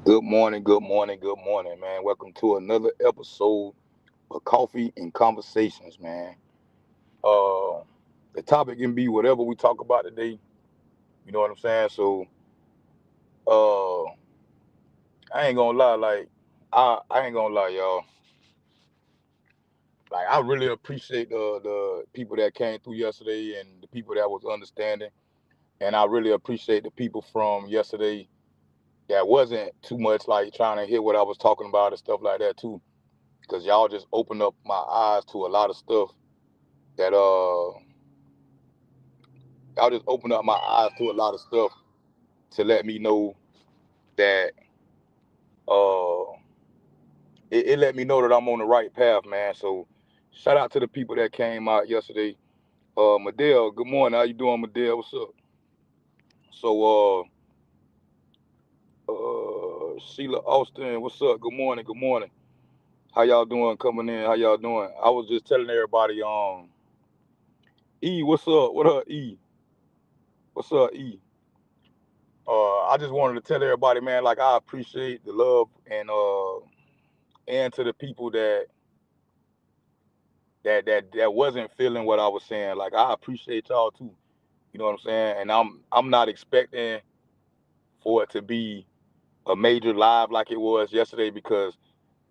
Good morning, good morning, good morning, man. Welcome to another episode of Coffee and Conversations, man. Uh, the topic can be whatever we talk about today. You know what I'm saying? So, uh, I ain't gonna lie, I ain't gonna lie, y'all. Like, I really appreciate the people that came through yesterday and the people that was understanding, and I really appreciate the people from yesterday that wasn't too much like trying to hear what I was talking about and stuff like that too. Cause y'all just opened up my eyes to a lot of stuff that y'all just opened up my eyes to a lot of stuff to let me know that uh it let me know that I'm on the right path, man. So shout out to the people that came out yesterday. Madelle, good morning. How you doing, Madelle? What's up? So Sheila Austin, what's up? Good morning, good morning. How y'all doing coming in? How y'all doing? I was just telling everybody, E, what's up? What up, E? What's up, E? I just wanted to tell everybody, man, like I appreciate the love and to the people that wasn't feeling what I was saying. Like I appreciate y'all too. You know what I'm saying? And I'm not expecting for it to be a major live like it was yesterday because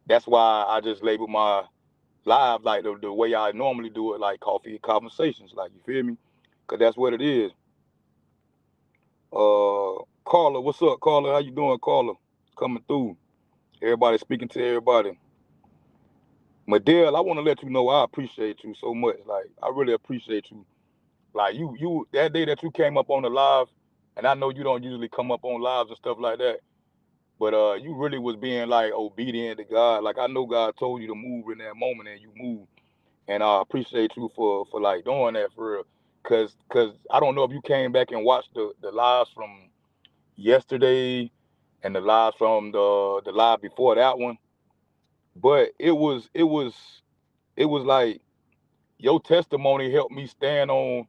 that's why I just labeled my live like the way I normally do it, like coffee conversations. Like you feel me? Cause that's what it is. Carla, what's up, Carla? How you doing, Carla? Coming through. Everybody speaking to everybody. Madelle, I want to let you know I appreciate you so much. Like I really appreciate you. Like you that day that you came up on the live, and I know you don't usually come up on lives and stuff like that, but you really was being like obedient to God. Like I know God told you to move in that moment, and you moved, and I appreciate you for like doing that for real. Cause I don't know if you came back and watched the lives from yesterday and the lives from the live before that one, but it was like your testimony helped me stand on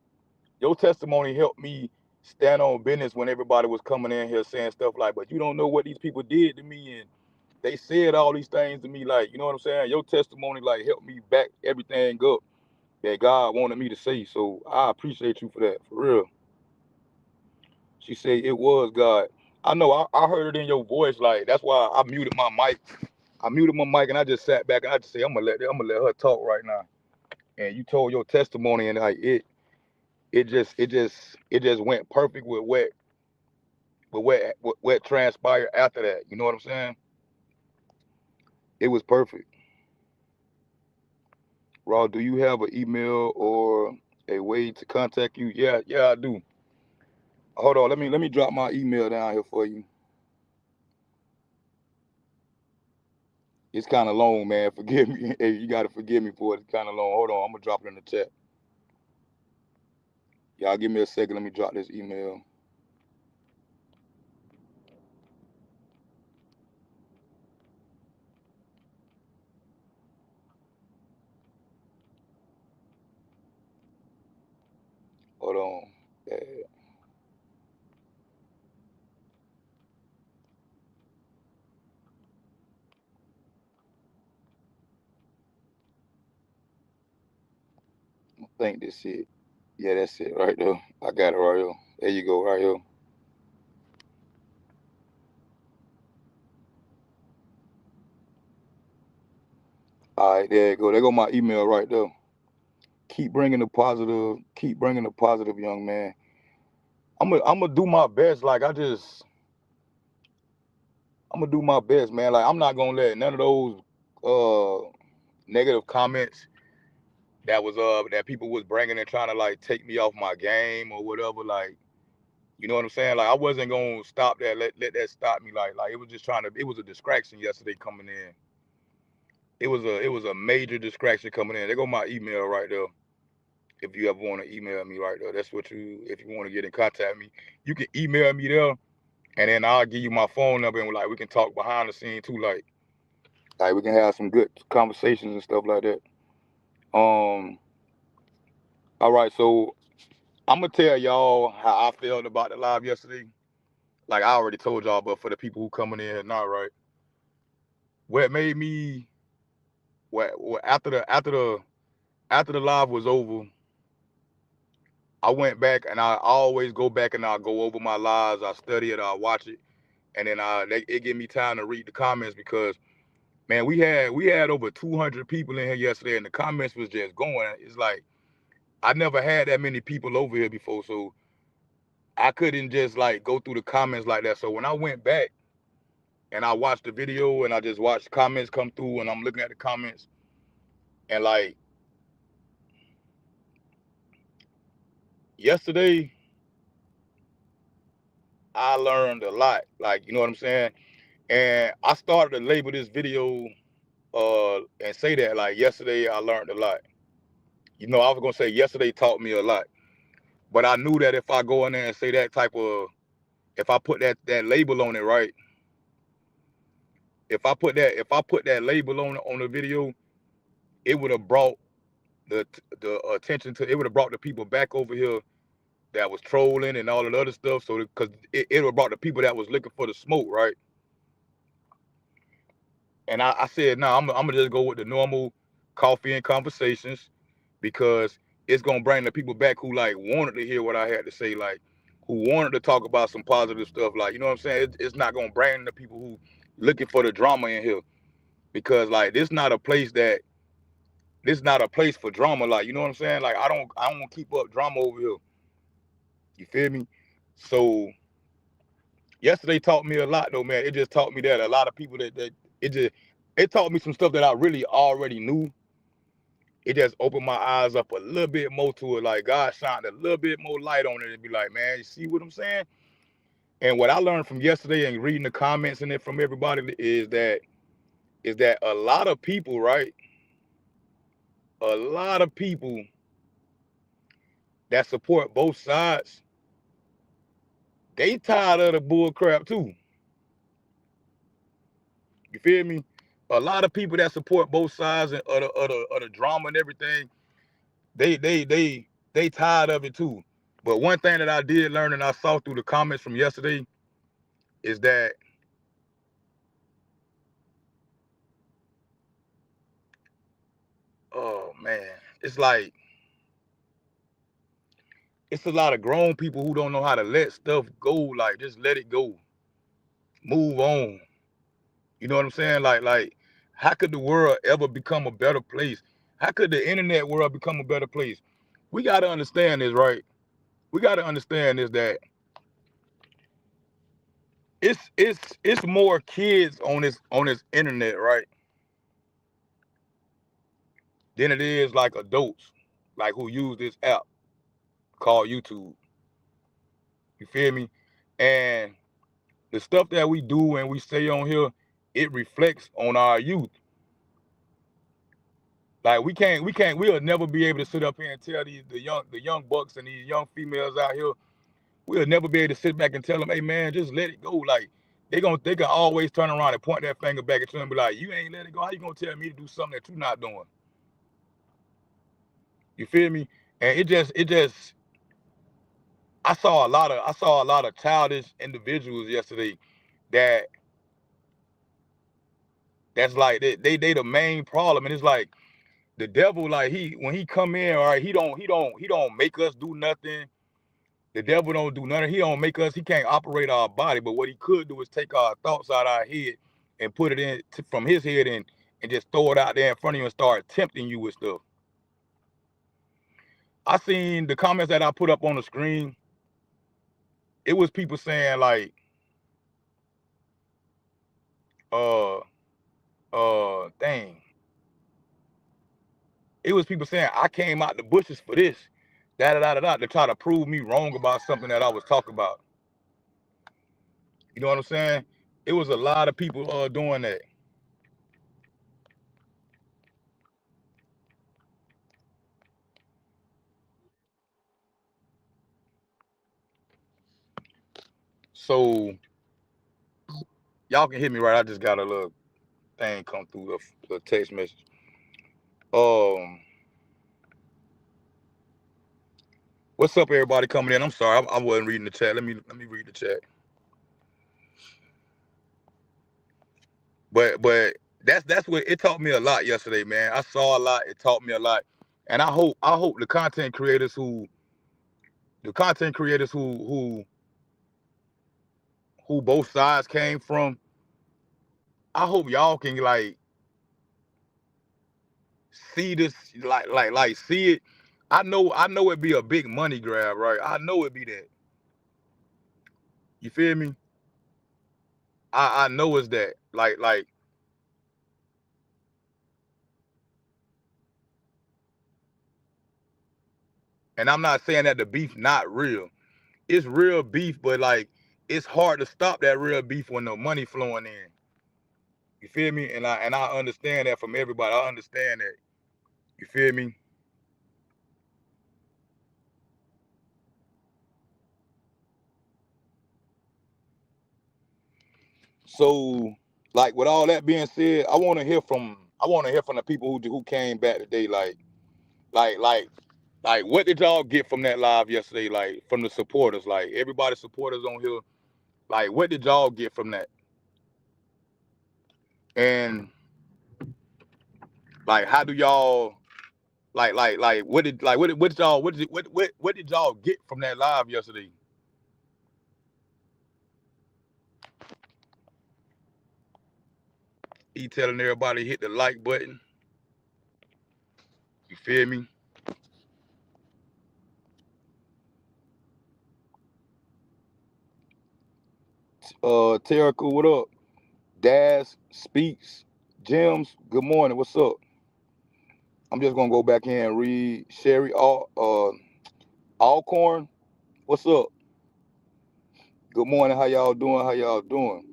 your testimony helped me stand on business when everybody was coming in here saying stuff like, but you don't know what these people did to me and they said all these things to me, like, you know what I'm saying? Your testimony like helped me back everything up that God wanted me to say. So I appreciate you for that, for real. She said it was God. I know I heard it in your voice, like that's why I muted my mic. I muted my mic and I just sat back and I just say I'm gonna let her talk right now. And you told your testimony and like it just went perfect with what transpired after that. You know what I'm saying? It was perfect. Raw, do you have an email or a way to contact you? Yeah, I do. Hold on, let me drop my email down here for you. It's kind of long, man. Forgive me. Hey, you gotta forgive me for it. It's kind of long. Hold on, I'm gonna drop it in the chat. Y'all give me a second. Let me drop this email. Hold on. I think this it. Yeah, that's it right there. I got it right here. There you go, right here. All right, there you go. There go my email right there. Keep bringing the positive. Keep bringing the positive, young man. I'm gonna do my best. Like I'm gonna do my best, man. Like I'm not gonna let none of those uh negative comments that people was bringing and trying to like take me off my game or whatever. Like you know what I'm saying? Like I wasn't gonna stop that. Let that stop me. Like it was just trying to. It was a distraction yesterday coming in. It was a major distraction coming in. There go my email right there. If you ever want to email me right there, that's what you. If you want to get in contact with me, you can email me there, and then I'll give you my phone number, and like we can talk behind the scene too. Like we can have some good conversations and stuff like that. Um. All right, so I'm gonna tell y'all how I felt about the live yesterday. like I already told y'all, but for the people who coming in now, right? What made me what after the live was over, I went back and I always go back and I go over my lives. I study it, I watch it, and then it give me time to read the comments because man, we had over 200 people in here yesterday, and the comments was just going. It's like I never had that many people over here before, so I couldn't just like go through the comments like that. So when I went back and I watched the video and I just watched comments come through and I'm looking at the comments and like yesterday I learned a lot. Like, you know what I'm saying? And I started to label this video and say that like yesterday I learned a lot. You know, I was gonna say yesterday taught me a lot. But I knew that if I go in there and say that type of if I put that label on it, right? If I put that label on the video, it would have brought the attention to it would have brought the people back over here that was trolling and all of the other stuff. So because it would have brought the people that was looking for the smoke, right? And I said, no, I'm gonna just go with the normal coffee and conversations because it's gonna bring the people back who like wanted to hear what I had to say, like who wanted to talk about some positive stuff, like you know what I'm saying. It's not gonna bring the people who looking for the drama in here because like this not a place for drama, like you know what I'm saying. Like I don't keep up drama over here. You feel me? So yesterday taught me a lot though, man. It just taught me that a lot of people that it taught me some stuff that I really already knew. It just opened my eyes up a little bit more to it. Like God shined a little bit more light on it and be like, man, you see what I'm saying? And what I learned from yesterday and reading the comments and it from everybody is that a lot of people, right? A lot of people that support both sides, they tired of the bull crap too. You feel me? A lot of people that support both sides and of the drama and everything, they tired of it too. But one thing that I did learn and I saw through the comments from yesterday is that oh man, it's like it's a lot of grown people who don't know how to let stuff go. Like just let it go, move on. You know what I'm saying? Like how could the world ever become a better place? How could the internet world become a better place? We got to understand this, right? We got to understand is that it's more kids on this internet, right, than it is like adults, like who use this app called YouTube. You feel me? And the stuff that we do and we say on here, it reflects on our youth. Like we'll never be able to sit up here and tell the young bucks and these young females out here, we'll never be able to sit back and tell them, hey man, just let it go. Like they can always turn around and point that finger back at you and be like, you ain't let it go. How you gonna tell me to do something that you're not doing? You feel me? And it just I saw a lot of childish individuals yesterday that that's like they the main problem. And it's like the devil, like when he come in, all right, he don't make us do nothing. The devil don't do nothing. He don't make us, he can't operate our body. But what he could do is take our thoughts out of our head and put it from his head and just throw it out there in front of you and start tempting you with stuff. I seen the comments that I put up on the screen. It was people saying like, uh, dang. It was people saying I came out the bushes for this, da da da da da, to try to prove me wrong about something that I was talking about. You know what I'm saying? It was a lot of people doing that. So y'all can hear me right. I just got a little thing come through the text message. Um, what's up, everybody coming in? I'm sorry, I wasn't reading the chat. Let me read the chat. But that's what it taught me a lot yesterday, man. I saw a lot. It taught me a lot, and I hope the content creators who both sides came from. I hope y'all can like see this, like see it. I know it'd be a big money grab, right? I know it'd be that. You feel me? I know it's that. And I'm not saying that the beef not real. It's real beef, but like it's hard to stop that real beef when no money flowing in. You feel me? And I understand that from everybody. I understand that. You feel me? So, like with all that being said, I want to hear from the people who came back today. Like like like what did y'all get from that live yesterday? Like from the supporters, like everybody supporters on here. Like what did y'all get from that? And like how do y'all like what did y'all get from that live yesterday? He telling everybody hit the like button. You feel me? Terica, what up? Daz speaks. Gems, good morning. What's up? I'm just gonna go back in and read Sherry Alcorn. What's up? Good morning. How y'all doing? How y'all doing?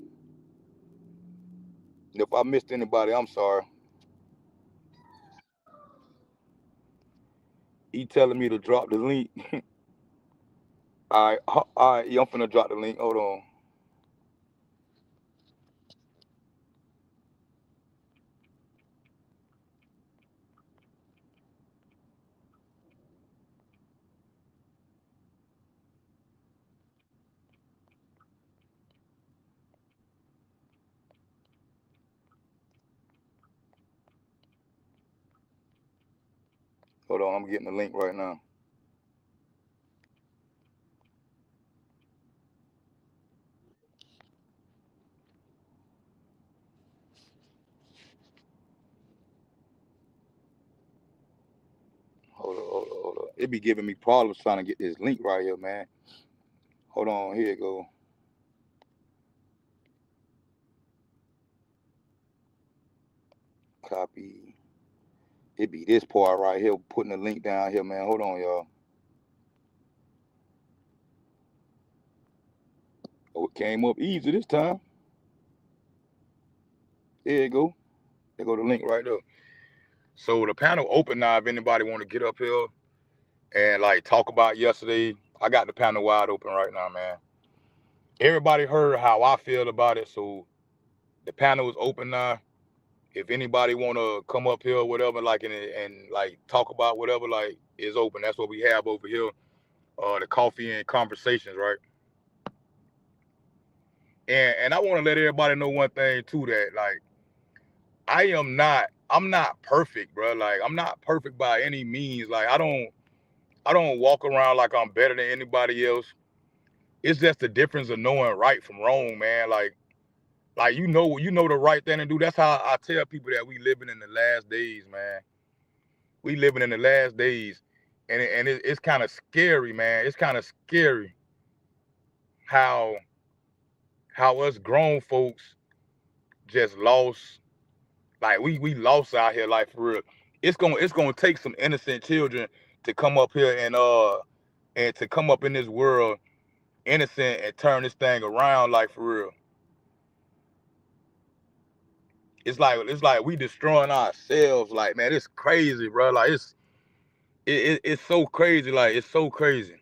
If I missed anybody, I'm sorry. He telling me to drop the link. All right, yeah, I'm finna drop the link. Hold on. Hold on, I'm getting the link right now. Hold on. It be giving me problems trying to get this link right here, man. Hold on, here you go. Copy. It be this part right here, putting the link down here, man. Hold on, y'all. Oh, it came up easy this time. There you go. There go the link right there. So the panel open now. If anybody want to get up here and like talk about yesterday, I got the panel wide open right now, man. Everybody heard how I feel about it, so the panel is open now. If anybody want to come up here, or whatever, like and like talk about whatever, like is open. That's what we have over here. The coffee and conversations, right? And I want to let everybody know one thing too, that like I'm not perfect, bro. Like I'm not perfect by any means. Like I don't walk around like I'm better than anybody else. It's just the difference of knowing right from wrong, man. Like you know the right thing to do. That's how I tell people that we living in the last days, man. We living in the last days, and it's kind of scary, man. It's kind of scary how us grown folks just lost. Like we lost out here, like for real. It's gonna take some innocent children to come up here and to come up in this world innocent and turn this thing around, like for real. It's like we destroying ourselves. Like man, it's crazy, bro. Like it's so crazy. Like it's so crazy.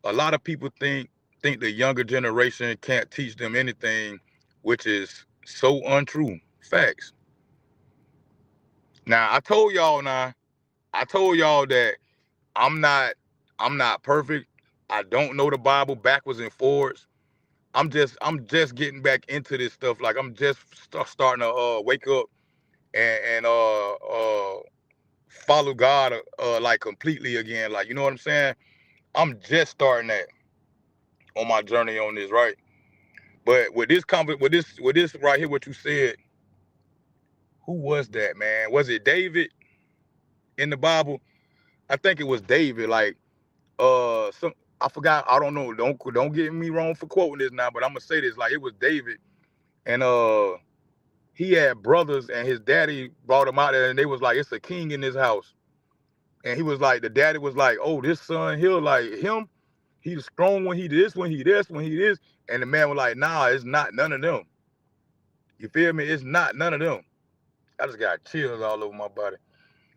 A lot of people think the younger generation can't teach them anything, which is so untrue. Facts. Now I told y'all that I'm not I'm not perfect. I don't know the Bible backwards and forwards. I'm just getting back into this stuff. Like I'm just starting to wake up and follow God like completely again. Like you know what I'm saying? I'm just starting that on my journey on this, right? But with this right here, what you said, who was that man? Was it David in the Bible? I think it was David. Like some I forgot. I don't know. Don't get me wrong for quoting this now, but I'm gonna say this. Like it was David, and he had brothers, and his daddy brought him out there, and they was like, it's a king in this house, and he was like, the daddy was like, oh, this son here, like him, he's strong when he this, when he this, when he this, and the man was like, nah, it's not none of them. You feel me? It's not none of them. I just got chills all over my body.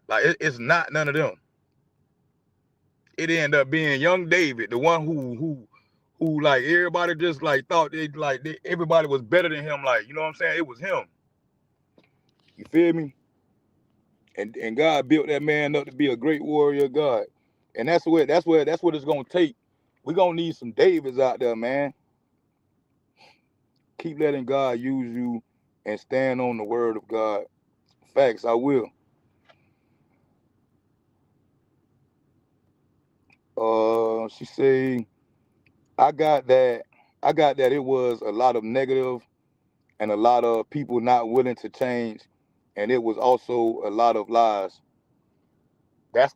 Like it's not none of them. It ended up being young David, the one who like everybody just like thought everybody was better than him. Like you know what I'm saying? It was him. You feel me? And God built that man up to be a great warrior of God. And that's what it's gonna take. We're gonna need some Davids out there, man. Keep letting God use you and stand on the word of God. Facts, I will. She say, I got that I got that it was a lot of negative and a lot of people not willing to change, and it was also a lot of lies. That's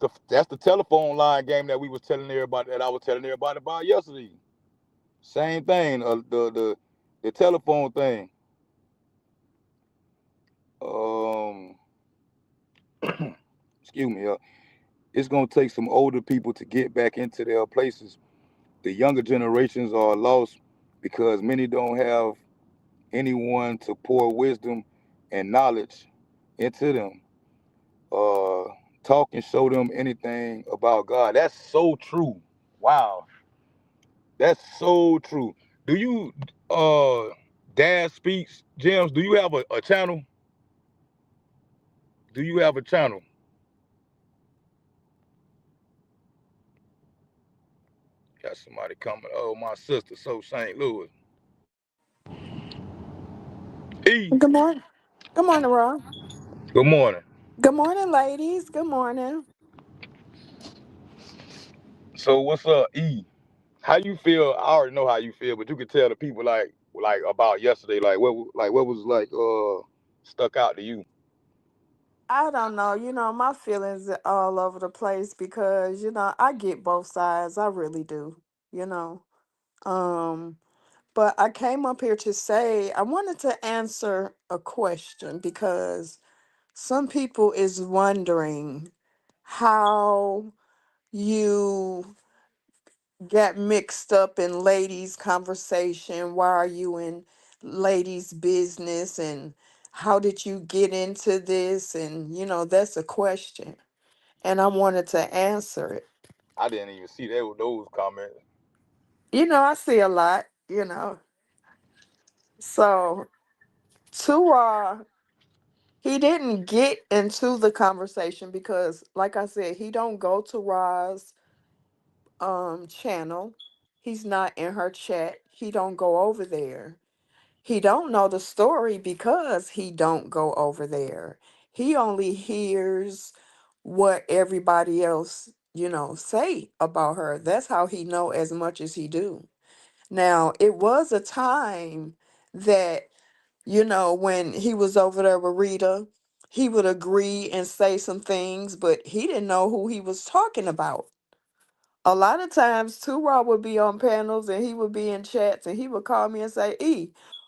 the telephone line game that we was telling everybody that I was telling everybody about yesterday. Same thing. The telephone thing. Um, excuse me. It's gonna take some older people to get back into their places. The younger generations are lost because many don't have anyone to pour wisdom and knowledge into them. Uh, Talk and show them anything about God. That's so true. Wow, that's so true. Do you, Dad Speaks, James, do you have a channel? Do you have a channel? Got somebody coming. Oh, my sister, so St. Louis. E, Good morning. Good morning, Ron. good morning. Good morning, ladies. Good morning. So what's up, E? How you feel? I already know how you feel, but you can tell the people like about yesterday, like what was like stuck out to you. I don't know. My feelings are all over the place because, I get both sides. I really do, you know. Um, but I came up here to say I wanted to answer a question because some people is wondering how you got mixed up in ladies' conversation. Why are you in ladies' business? And how did you get into this? And, that's a question. And I wanted to answer it. I didn't even see those comments. I see a lot, you know. So, Tura, he didn't get into the conversation because, like I said, he don't go to Ra's channel. He's not in her chat. He don't go over there. He don't know the story because he don't go over there. He only hears what everybody else, say about her. That's how he know as much as he do. Now, it was a time that, when he was over there with Rita, he would agree and say some things, but he didn't know who he was talking about. A lot of times, Two would be on panels and he would be in chats and he would call me and say,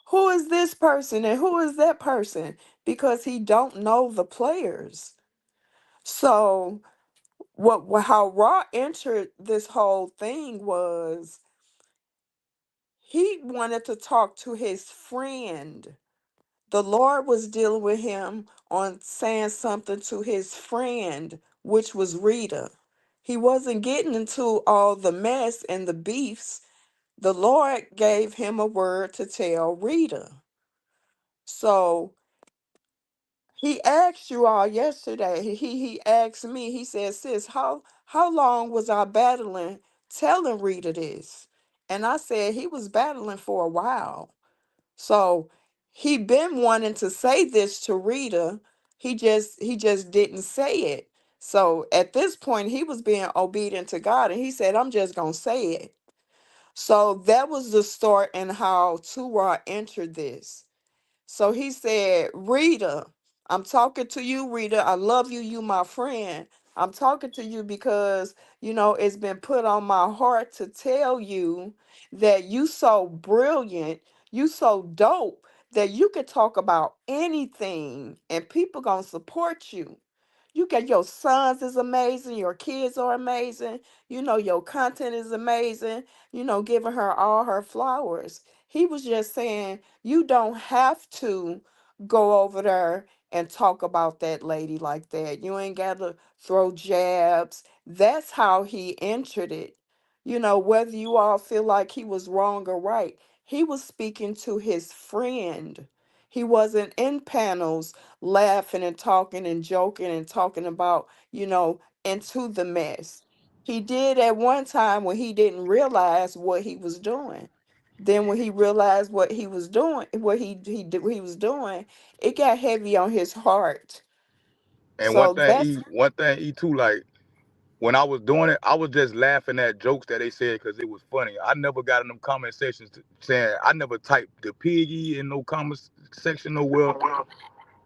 who is this person and who is that person? Because he don't know the players. So how Raw entered this whole thing was he wanted to talk to his friend. The Lord was dealing with him on saying something to his friend, which was Rita. He wasn't getting into all the mess and the beefs. The Lord gave him a word to tell Rita. So he asked you all yesterday. He asked me, he said, sis, how long was I battling telling Rita this? And I said he was battling for a while. So he been wanting to say this to Rita. He just didn't say it. So at this point he was being obedient to God and he said, I'm just gonna say it. So that was the start and how Turah entered this. So he said, Rita, I'm talking to you, Rita. I love you, you my friend. I'm talking to you because, it's been put on my heart to tell you that you so brilliant, you so dope that you could talk about anything and people gonna support you. You got your sons is amazing, your kids are amazing, your content is amazing, giving her all her flowers. He was just saying, you don't have to go over there and talk about that lady like that. You ain't got to throw jabs. That's how he entered it. Whether you all feel like he was wrong or right, he was speaking to his friend. He wasn't in panels laughing and talking and joking and talking about, into the mess. He did at one time when he didn't realize what he was doing. Then when he realized what he was doing, what he was doing, it got heavy on his heart. And So that's one thing E too, like when I was doing it, I was just laughing at jokes that they said because it was funny. I never got in them comment sections saying I never typed the piggy in no comment section nowhere.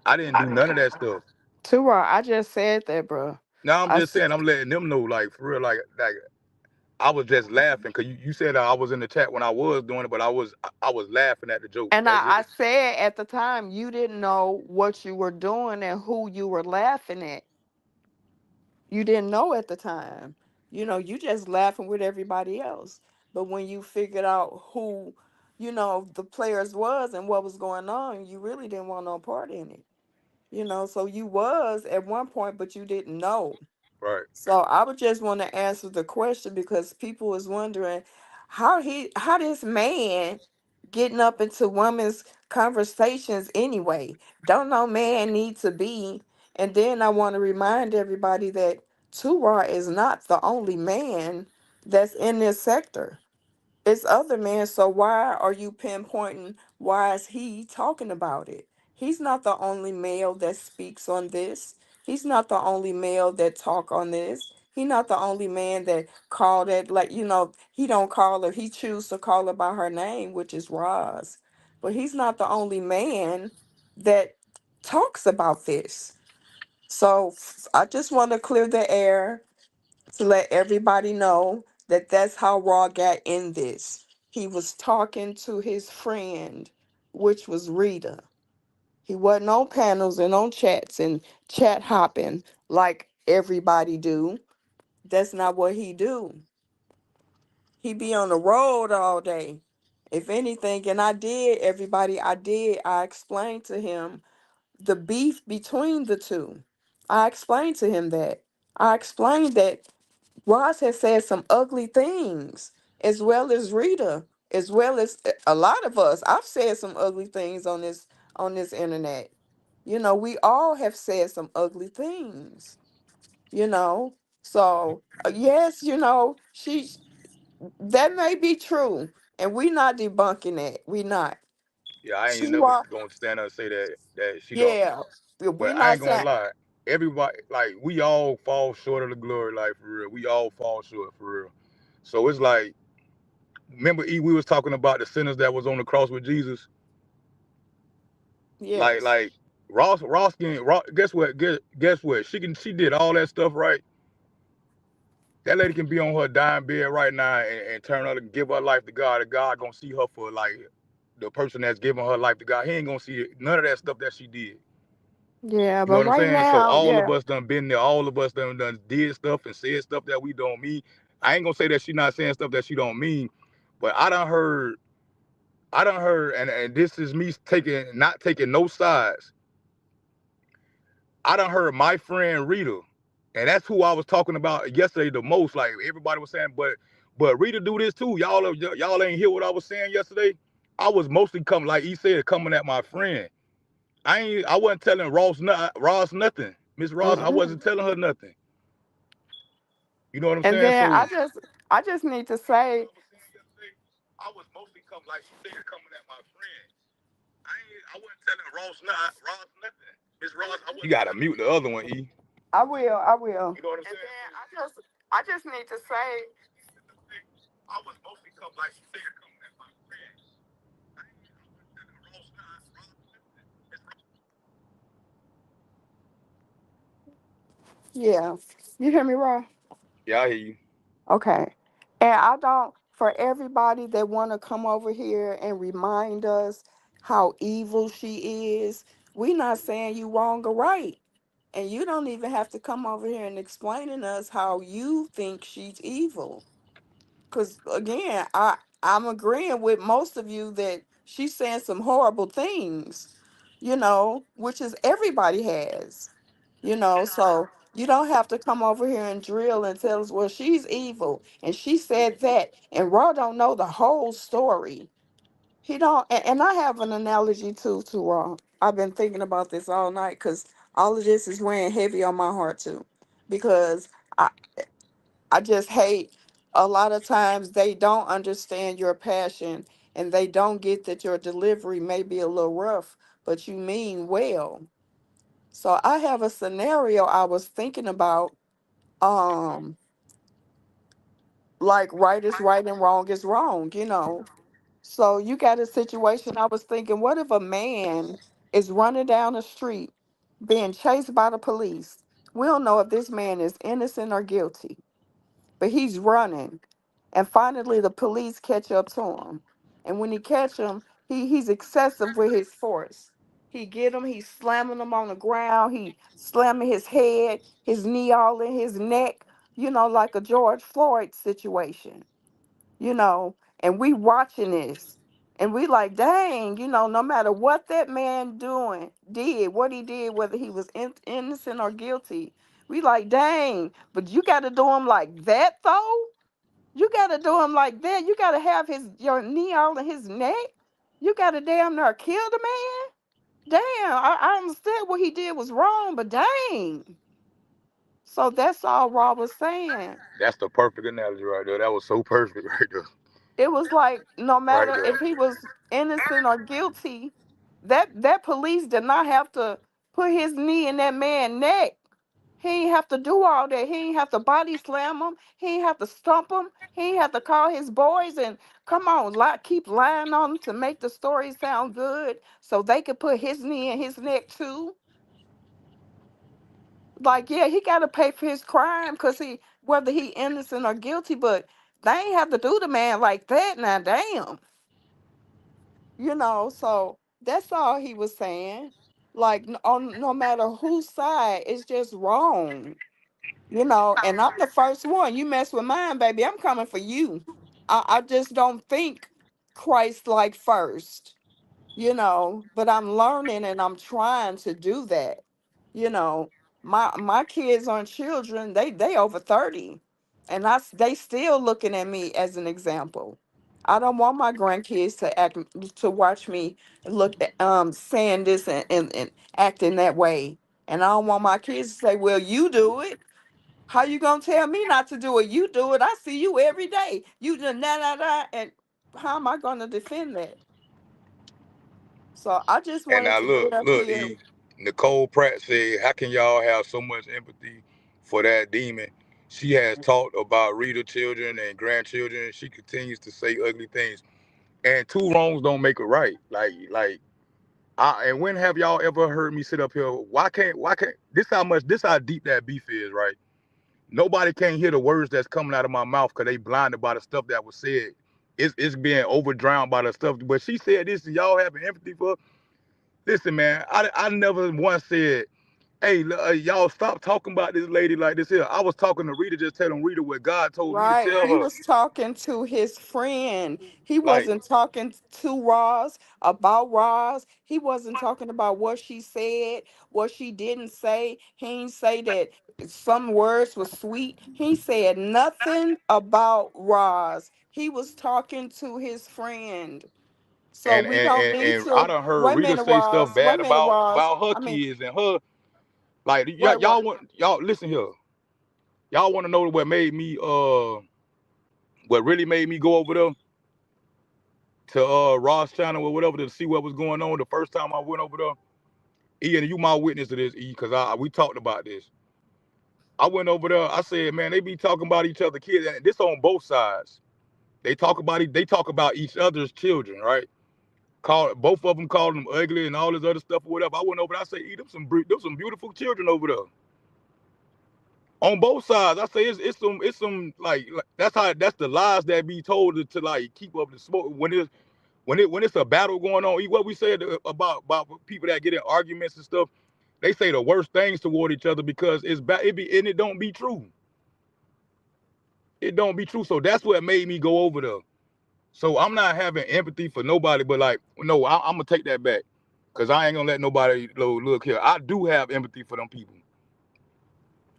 I didn't do none of that stuff. too raw. I just said that, bro. Now I'm I just s- saying I'm letting them know, like for real, like I was just laughing because you said I was in the chat when I was doing it, but I was laughing at the jokes. and That's I it. said at the time you didn't know what you were doing and who you were laughing at. You didn't know at the time. You just laughing with everybody else. But when you figured out who, the players was and what was going on, you really didn't want no part in it. So you was at one point, but you didn't know. Right. So I would just want to answer the question because people was wondering how this man getting up into women's conversations anyway. Don't no man need to be. And then I want to remind everybody that Tura is not the only man that's in this sector. It's other men, so why are you pinpointing why is he talking about it? He's not the only male that speaks on this. He's not the only male that talk on this. He's not the only man that called it like, he don't call her, he choose to call her by her name, which is Roz. But he's not the only man that talks about this. So I just want to clear the air to let everybody know that that's how Raw got in this. He was talking to his friend, which was Rita. He wasn't on panels and on chats and chat hopping like everybody do. That's not what he do. He be on the road all day. If anything, and I did, everybody, I explained to him the beef between the two. I explained to him that. I explained that Ross has said some ugly things, as well as Rita, as well as a lot of us. I've said some ugly things on this internet. We all have said some ugly things. You know, so yes, she that may be true, and we not debunking that. We not. Yeah, I ain't She never wa- gonna stand up and say that she don't. yeah, we But I not ain't gonna saying lie. Everybody, like, we all fall short of the glory, like, for real. We all fall short, for real. So it's like, remember, we was talking about the sinners that was on the cross with Jesus. Like, yes, like Ross can. Guess what? Guess what? She did all that stuff right. That lady can be on her dying bed right now and turn her and give her life to God. And God gonna see her for like the person that's giving her life to God. He ain't gonna see none of that stuff that she did. yeah, You know but what I'm right saying? So now, all of yeah, us done been there. All of us done did stuff and said stuff that we don't mean. I ain't gonna say that she not saying stuff that she don't mean, but I done heard, and this is me not taking no sides. I done heard my friend Rita, and that's who I was talking about yesterday the most. Like everybody was saying, but Rita do this too. Y'all ain't hear what I was saying yesterday. I was mostly coming, like he said, coming at my friend. I wasn't telling Ross nothing. Miss Ross, I mm-mm. wasn't telling her nothing. You know what I'm And saying? then So I just need to say, I was mostly coming like she said, coming at my friends. I wasn't telling Ross nothing. Miss Ross, I wasn't. You gotta mute the other one, E. I will. I will. You know what I'm And saying? then I just need to say, I was mostly coming like she said, coming at my friends. I wasn't telling Ross nothing. yeah. You hear me, Ron? Yeah, I hear you. Okay. And I don't, for everybody that want to come over here and remind us how evil she is, we not saying you wrong or right. And you don't even have to come over here and explaining us how you think she's evil. Because again, I'm agreeing with most of you that she's saying some horrible things, which is everybody has, so you don't have to come over here and drill and tell us, well, she's evil and she said that, and Raw don't know the whole story. He don't, and I have an analogy too to Raw. I've been thinking about this all night because all of this is weighing heavy on my heart too, because I just hate a lot of times they don't understand your passion and they don't get that your delivery may be a little rough, but you mean well. So I have a scenario I was thinking about, um, like right is right and wrong is wrong. So you got a situation I was thinking, what if a man is running down the street being chased by the police? We don't know if this man is innocent or guilty, but he's running. And finally the police catch up to him. And when he catch him, he's excessive with his force. He get him, he's slamming him on the ground, he slamming his head, his knee all in his neck, like a George Floyd situation, and we watching this. And we like, dang, no matter what that man what he did, whether he was innocent or guilty, we like, dang, but you got to do him like that though. You gotta do him like that. You gotta have your knee all in his neck. You gotta damn near kill the man. Damn, I understand what he did was wrong, but dang. So that's all Rob was saying. That's the perfect analogy right there. That was so perfect right there. It was like no Right matter there. if he was innocent or guilty, that police did not have to put his knee in that man's neck. He ain't have to do all that. He ain't have to body slam him. He ain't have to stump him. He ain't have to call his boys and come on, keep lying on him to make the story sound good so they could put his knee in his neck too. Like, yeah, he got to pay for his crime because whether he innocent or guilty, but they ain't have to do the man like that now, damn. So that's all he was saying. Like, on no matter whose side, it's just wrong. And I'm the first one. You mess with mine, baby, I'm coming for you. I just don't think Christ like first, but I'm learning and I'm trying to do that. You know, my kids aren't children, they over 30. And they still looking at me as an example. I don't want my grandkids to watch me look at saying this and acting that way. And I don't want my kids to say, well, you do it. How you gonna tell me not to do it? You do it. I see you every day. You just and how am I gonna defend that? So I just And wanted now to get up look, here. E. Nicole Pratt said, "How can y'all have so much empathy for that demon? She has talked about Rita children and grandchildren. She continues to say ugly things, and two wrongs don't make a right. And when have y'all ever heard me sit up here? Why can't this how deep that beef is, right? Nobody can hear the words that's coming out of my mouth because they blinded by the stuff that was said. It's being overdrowned by the stuff. But she said this, and y'all having empathy for. Listen, man, I never once said, hey, y'all stop talking about this lady like this here. I was talking to Rita, just telling Rita what God told me to Right. tell He her. was talking to his friend. He Like, wasn't talking to Roz about Roz. He wasn't talking about what she said, what she didn't say. He ain't say that some words were sweet. He said nothing about Roz. He was talking to his friend. So and we and don't and, need and I to done heard wait a Rita minute, say Roz. stuff Wait a bad minute, Roz. about her I mean, kids and her. Like, wait, wait. y'all listen here. Y'all want to know what really made me go over there? to Ross channel or whatever to see what was going on the first time I went over there. Ian, you my witness to this, E, because I we talked about this. I went over there. I said, man, they be talking about each other kids. And this on both sides. They talk about each other's children, right? Call both of them calling them ugly and all this other stuff or whatever. I went over there. I said, E, them some beautiful children over there. On both sides, I say it's some like that's the lies that be told to like keep up the smoke when it's a battle going on. What we said about people that get in arguments and stuff, they say the worst things toward each other because it's bad. And it don't be true. It don't be true. So that's what made me go over there. So I'm not having empathy for nobody, but like no, I'm gonna take that back because I ain't gonna let nobody look here. I do have empathy for them people.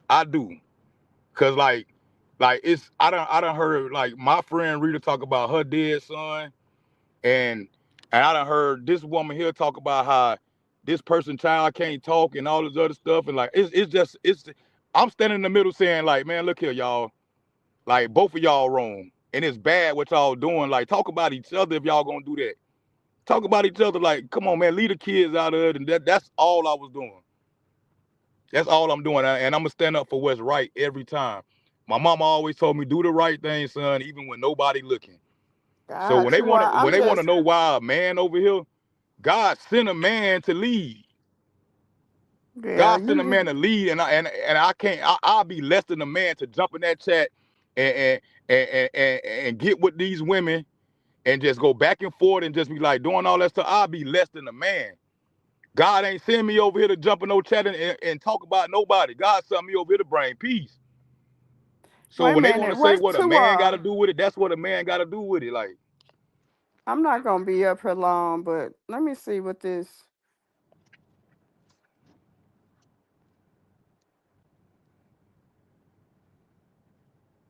I do, cause like it's I done heard like my friend Rita talk about her dead son, and I done heard this woman here talk about how this person child can't talk and all this other stuff, and like it's just it's I'm standing in the middle saying like, man, look here, y'all, like both of y'all wrong, and it's bad what y'all doing. Like talk about each other if y'all gonna do that. Talk about each other like, come on, man, leave the kids out of it, and that's all I was doing. That's all I'm doing, and I'm gonna stand up for what's right every time. My mama always told me, do the right thing, son, even when nobody looking. So God, you are. when I'm they wanna just know why a man over here, God sent a man to lead. yeah. God sent a You man to lead, and I can't. I'll be less than a man to jump in that chat and and get with these women and just go back and forth and just be like doing all that stuff. I'll be less than a man. God ain't send me over here to jump in no chat and talk about nobody. God sent me over here to bring peace. So wait a when they want to minute. say What's what a two man got to do with it, that's what a man got to do with it. Like, I'm not gonna be up here long, but let me see what this.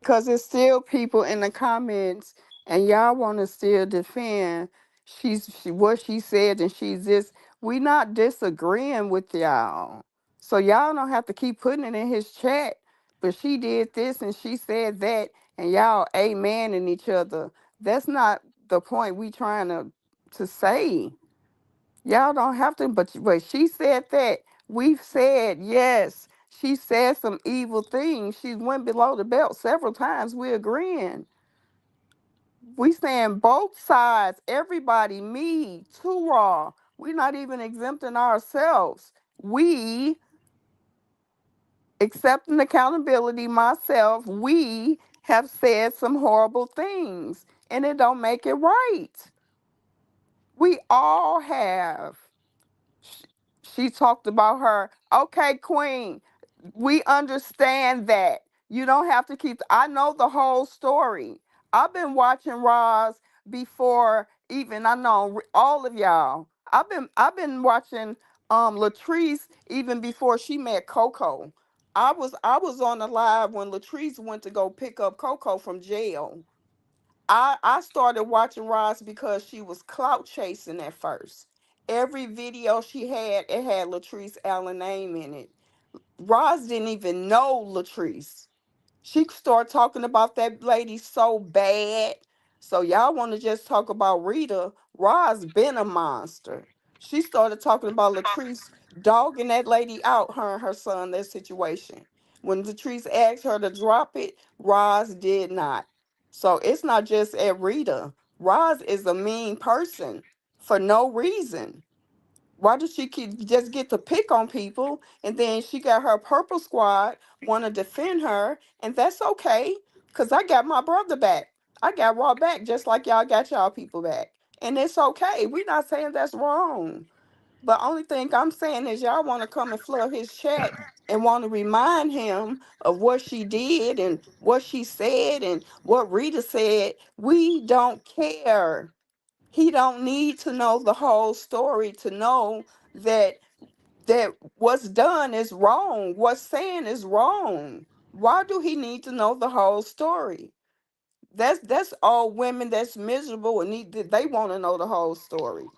Because it's still people in the comments, and y'all want to still defend what she said, and she's this. We not disagreeing with y'all, so y'all don't have to keep putting it in his chat. But she did this and she said that, and y'all amening each other. That's not the point we trying to say. Y'all don't have to, but she said that. We've said yes. She said some evil things. She went below the belt several times. We agreeing. We saying both sides, everybody, me, too raw. We're not even exempting ourselves. We accepting accountability, myself, we have said some horrible things. And it don't make it right. We all have. sh- she talked about her. Okay, Queen, we understand that. You don't have to keep, I know the whole story. I've been watching Roz before even I know all of y'all. I've been watching Latrice even before she met Coco. I was on the live when Latrice went to go pick up Coco from jail. I started watching Roz because she was clout chasing at first. Every video she had, it had Latrice Allen name in it. Roz didn't even know Latrice. She started talking about that lady so bad. So y'all want to just talk about Rita? Roz been a monster. She started talking about Latrice dogging that lady out, her and her son, their situation. When Latrice asked her to drop it, Roz did not. So it's not just at Rita. Roz is a mean person for no reason. Why does she keep just get to pick on people, and then she got her purple squad want to defend her, and that's okay, cause I got my brother back. I got Raw back just like y'all got y'all people back, and it's okay. We're not saying that's wrong, but only thing I'm saying is y'all want to come and flood his chat and want to remind him of what she did and what she said and what Rita said. We don't care. He don't need to know the whole story to know that what's done is wrong. What's saying is wrong. Why do he need to know the whole story? That's all women that's miserable and they want to know the whole story.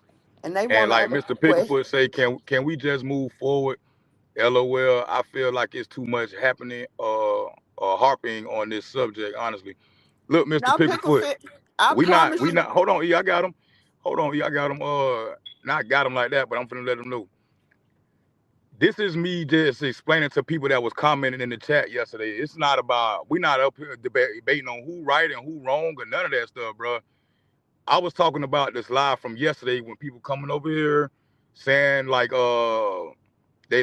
And they and want like to Mr. well, Picklefoot say, can we just move forward? LOL. I feel like it's too much happening, harping on this subject. Honestly, look, Mr. now pickle Picklefoot, fit. I promise we you. not. Hold on, E, I got him. Hold on, y'all got them. Not got them like that, but I'm finna let them know. This is me just explaining to people that was commenting in the chat yesterday. It's not about we not up here debating on who right and who wrong or none of that stuff, bro. I was talking about this live from yesterday when people coming over here saying like they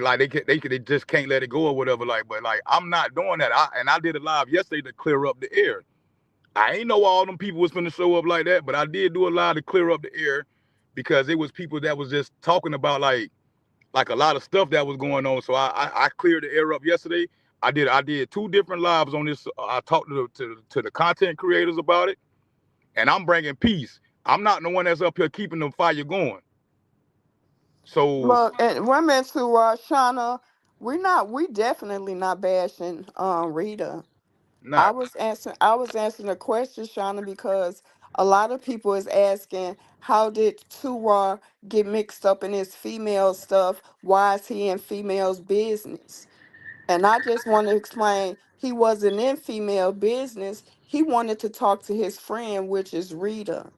just can't let it go or whatever, like, but like I'm not doing that. I did a live yesterday to clear up the air. I ain't know all them people was finna show up like that, but I did do a live to clear up the air because it was people that was just talking about like a lot of stuff that was going on. So I cleared the air up yesterday. I did two different lives on this. I talked to the content creators about it, and I'm bringing peace. I'm not the one that's up here keeping the fire going. So Look, and women to Shauna, we definitely not bashing Rita. not. I was answering a question, Shauna, because a lot of people is asking how did Tura get mixed up in his female stuff? Why is he in females business? And I just want to explain he wasn't in female business. He wanted to talk to his friend, which is Rita.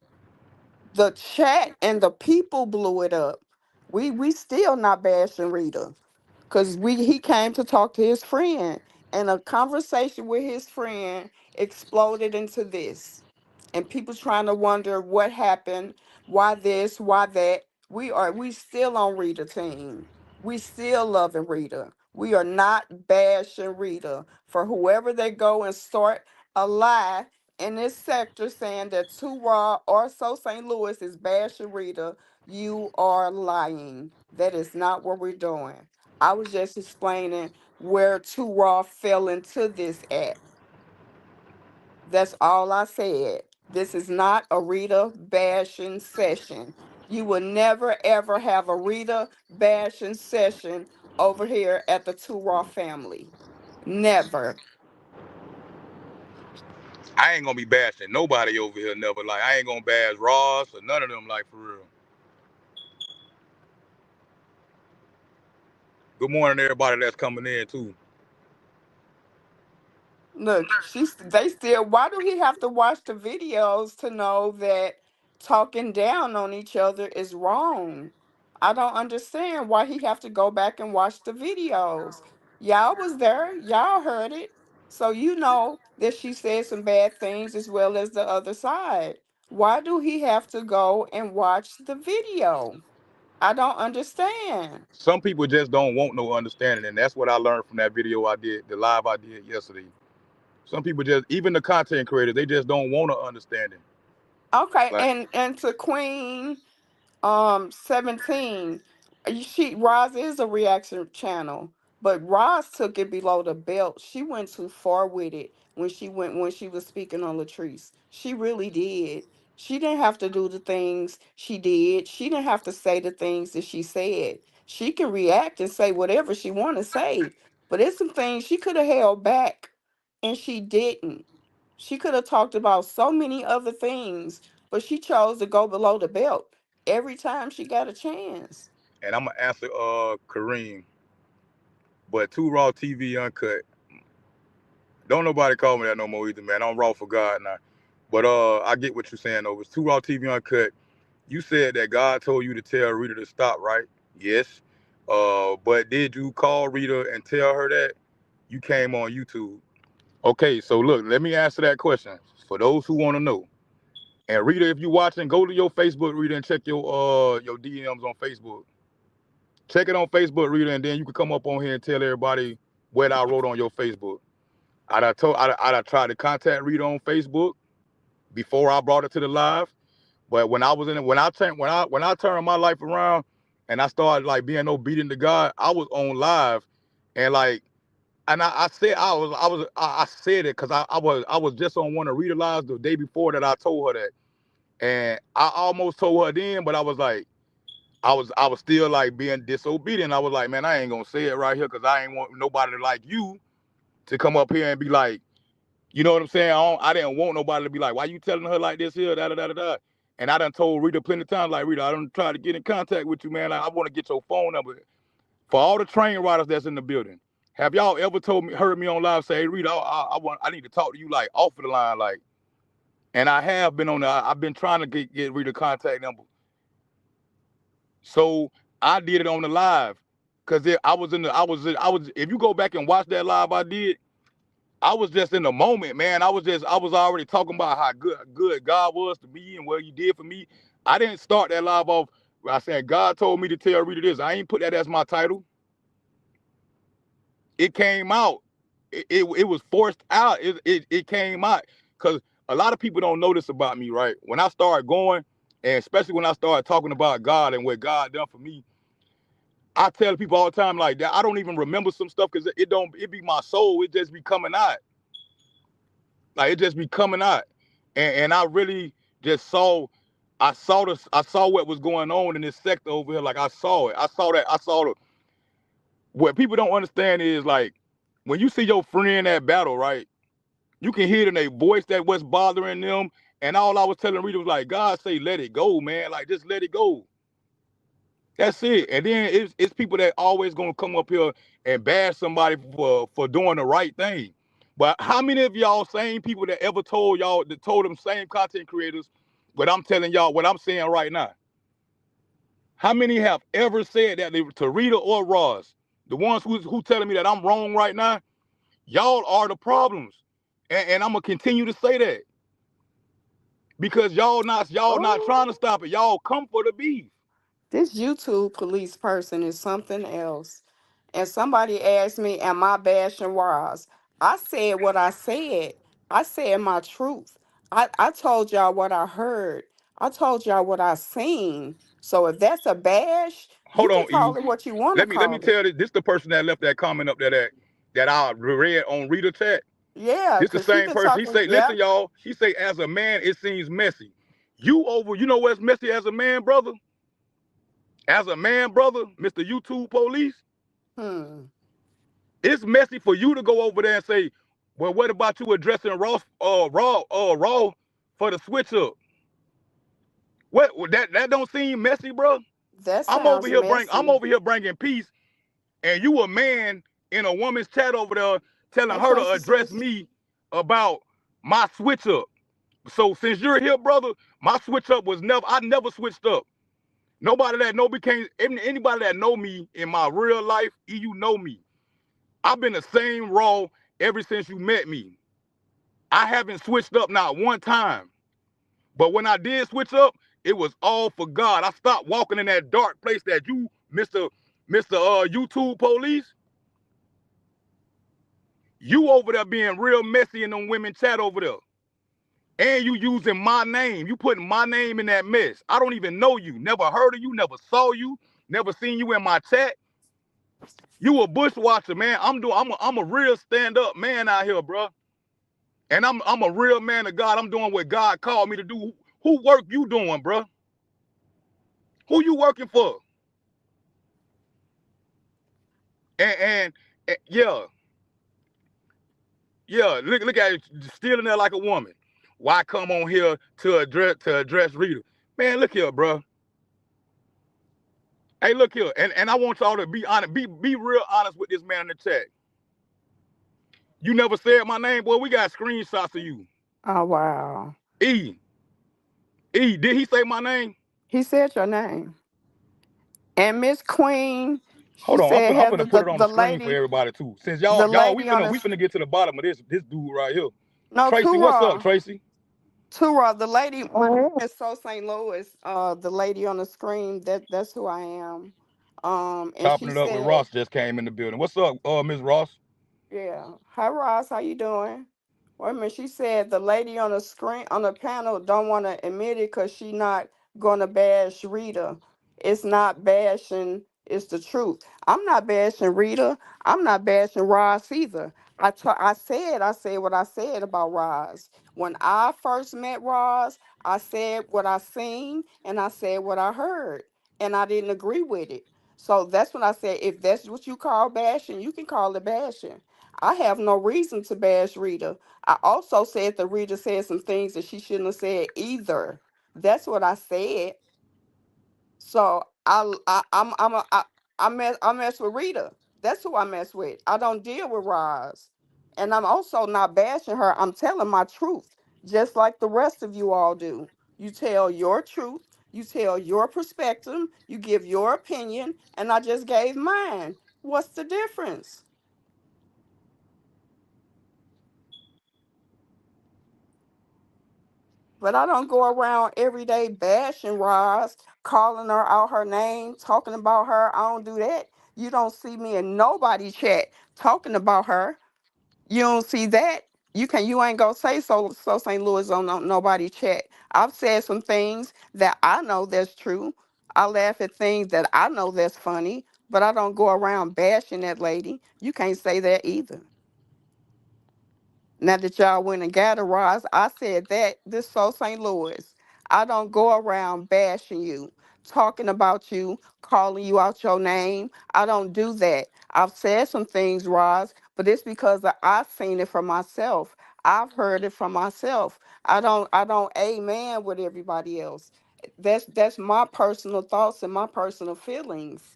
The chat and the people blew it up. We still not bashing Rita. Cause he came to talk to his friend, and a conversation with his friend exploded into this, and people trying to wonder what happened, why this, why that. We still on Rita team. We still loving Rita. We are not bashing Rita for whoever they go and start a lie in this sector saying that Too Raw or So St. Louis is bashing Rita. You are lying. That is not what we're doing. I was just explaining where Too Raw fell into this at. That's all I said. This is not a Rita bashing session. You will never ever have a Rita bashing session over here at the Too Raw family. Never. I ain't gonna be bashing nobody over here. Never. Like I ain't gonna bash Ross or none of them. Like for real. Good morning, to everybody that's coming in too. Look, they still, why do he have to watch the videos to know that talking down on each other is wrong? I don't understand why he have to go back and watch the videos. Y'all was there, y'all heard it. So you know that she said some bad things as well as the other side. Why do he have to go and watch the video? I don't understand. Some people just don't want no understanding, and that's what I learned from that video I did, the live I did yesterday. Some people just, even the content creators, they just don't want to understand it. Okay, Like, and to Queen 17, she Roz is a reaction channel, but Roz took it below the belt. She went too far with it when she was speaking on Latrice. She really did. She didn't have to do the things she did. She didn't have to say the things that she said. She can react and say whatever she want to say, but it's some things she could have held back, and she didn't. She could have talked about so many other things, but she chose to go below the belt every time she got a chance. and I'm gonna answer Kareem, but Two Raw TV Uncut. Don't nobody call me that no more either, man. I'm raw for God now. But I get what you're saying though. It's Two Raw TV Uncut. You said that God told you to tell Rita to stop, right? Yes. But did you call Rita and tell her that? You came on YouTube. Okay, so look, let me answer that question for those who want to know. And Rita, if you watching, go to your Facebook, Rita, and check your DMs on Facebook. Check it on Facebook, Rita, and then you can come up on here and tell everybody what I wrote on your Facebook. I tried to contact Rita on Facebook before I brought it to the live. But when I was in it, when I turned my life around and I started like being obedient to God, I was on live and like and I said I said it because I was just on one of Rita lives the day before that I told her that. And I almost told her then, but I was like, I was still like being disobedient. I was like, man, I ain't gonna say it right here because I ain't want nobody like you to come up here and be like, you know what I'm saying? I didn't want nobody to be like, why you telling her like this here, da da da da da. And I done told Rita plenty of times, like Rita, I done tried to get in contact with you, man. Like, I want to get your phone number. For all the train riders that's in the building, have y'all ever heard me on live say, hey, Rita, I need to talk to you like off of the line, like. And I have been on the. I've been trying to get Rita contact number. So I did it on the live because I was in the I was if you go back and watch that live I did, I was just in the moment, man. I was already talking about how good God was to me and what He did for me. I didn't start that live off by saying God told me to tell Rita this. I ain't put that as my title. It came out. It was forced out. It came out because a lot of people don't know this about me, right? When I started going, and especially when I started talking about God and what God done for me, I tell people all the time like that. I don't even remember some stuff because it don't. It be my soul. It just be coming out. Like it just be coming out, and I really just saw. I saw what was going on in this sector over here. Like I saw it. I saw that. I saw the. What people don't understand is like when you see your friend at battle, right? You can hear it in their voice that what's bothering them. And all I was telling Rita was like, God say, let it go, man. Like just let it go. That's it. And then it's people that always gonna come up here and bash somebody for doing the right thing. But how many of y'all same people that ever told y'all that told them same content creators what I'm telling y'all what I'm saying right now? How many have ever said that to Rita or Ross? The ones who telling me that I'm wrong right now, y'all are the problems. And I'm gonna continue to say that. Because y'all not trying to Oh, stop it. Y'all come for the beef. this YouTube police person is something else. And somebody asked me, am I bashing Roz? I said what I said. I said my truth. I told y'all what I heard. I told y'all what I seen. So if that's a bash, you Hold can on, E. call it what you want to Let me call it. tell you, this the person that left that comment up there that I read on Reader Chat. Yeah, This the because she same been person. He talking. say, Yeah. listen, y'all. He say, as a man, it seems messy. You know what's messy as a man, brother? As a man, brother, Mr. YouTube Police, Hmm. it's messy for you to go over there and say, well, what about you addressing Raw for the switch up? What that don't seem messy, bro? That sounds I'm messy. over here bringing peace, and you a man in a woman's chat over there telling Hey, her to Tracy, address sis. me about my switch up. So since you're here, brother, my switch up was never. I never switched up. Nobody that know me can't. Anybody that know me in my real life, you know me. I've been the same raw ever since you met me. I haven't switched up not one time. But when I did switch up, it was all for God. I stopped walking in that dark place that you, Mister YouTube Police, you over there being real messy in them women chat over there. And you using my name. You putting my name in that mess. I don't even know you. Never heard of you. Never saw you. Never seen you in my chat. You a bushwatcher, man. I'm a real stand up man out here, bro. And I'm a real man of God. I'm doing what God called me to do. Who work you doing, bro? Who you working for? And yeah, yeah. Look at it, still in there like a woman. Why come on here to address Rita? Man, look here, bro. Hey, look here, and I want y'all to be honest, be real honest with this man in the chat. You never said my name, boy. We got screenshots of you. Oh, wow. E, E, did he say my name? He said your name. And Miss Queen, she Hold on, said, I'm Heather, finna put it on the screen for everybody too. Since the y'all, lady on the, we finna get to the bottom of this dude right here. no, Tracy, what's up, Tura. Tracy? Tura, the lady, my name is So St. Louis. The lady on the screen, that's who I am. And Chopping she it up with said, Ross just came in the building. What's up, Miss Ross? yeah. Hi Ross, how you doing? Wait a minute. She said the lady on the screen on the panel don't want to admit it because she not gonna bash Rita. It's not bashing, it's the truth. I'm not bashing Rita. I'm not bashing Ross either. I said what I said about Roz. When I first met Roz, I said what I seen and I said what I heard. And I didn't agree with it. So that's when I said if that's what you call bashing, you can call it bashing. I have no reason to bash Rita. I also said that Rita said some things that she shouldn't have said either. That's what I said. So I mess with Rita. That's who I mess with. I don't deal with Roz. And I'm also not bashing her. I'm telling my truth, just like the rest of you all do. You tell your truth. You tell your perspective, you give your opinion, and I just gave mine. What's the difference? But I don't go around every day bashing Roz, calling her out her name, talking about her. I don't do that. You don't see me in nobody chat talking about her. You don't see that. You ain't gonna say so St. Louis on nobody chat. I've said some things that I know that's true. I laugh at things that I know that's funny, but I don't go around bashing that lady. You can't say that either. Now that y'all went and got a Ross, I said that this so St. Louis. I don't go around bashing you, talking about you, calling you out your name. I don't do that. I've said some things, Roz, but it's because I've seen it for myself. I've heard it from myself. I don't amen with everybody else. That's my personal thoughts and my personal feelings.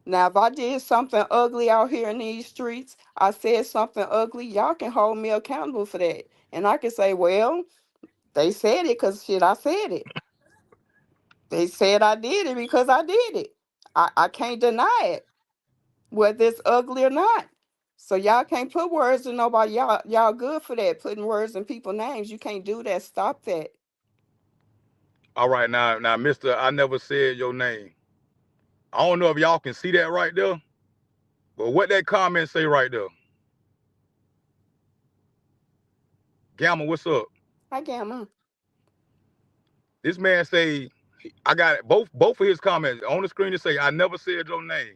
Now, if I did something ugly out here in these streets, I said something ugly, y'all can hold me accountable for that. And I can say, well, they said it because shit, I said it. They said I did it because I did it. I can't deny it, whether it's ugly or not. So y'all can't put words in nobody. Y'all good for that, putting words in people's names. You can't do that. Stop that. All right, now, Mister, I never said your name. I don't know if y'all can see that right there, but what that comment say right there? Gamma, what's up? I gamma. This man say I got both of his comments on the screen to say I never said your name.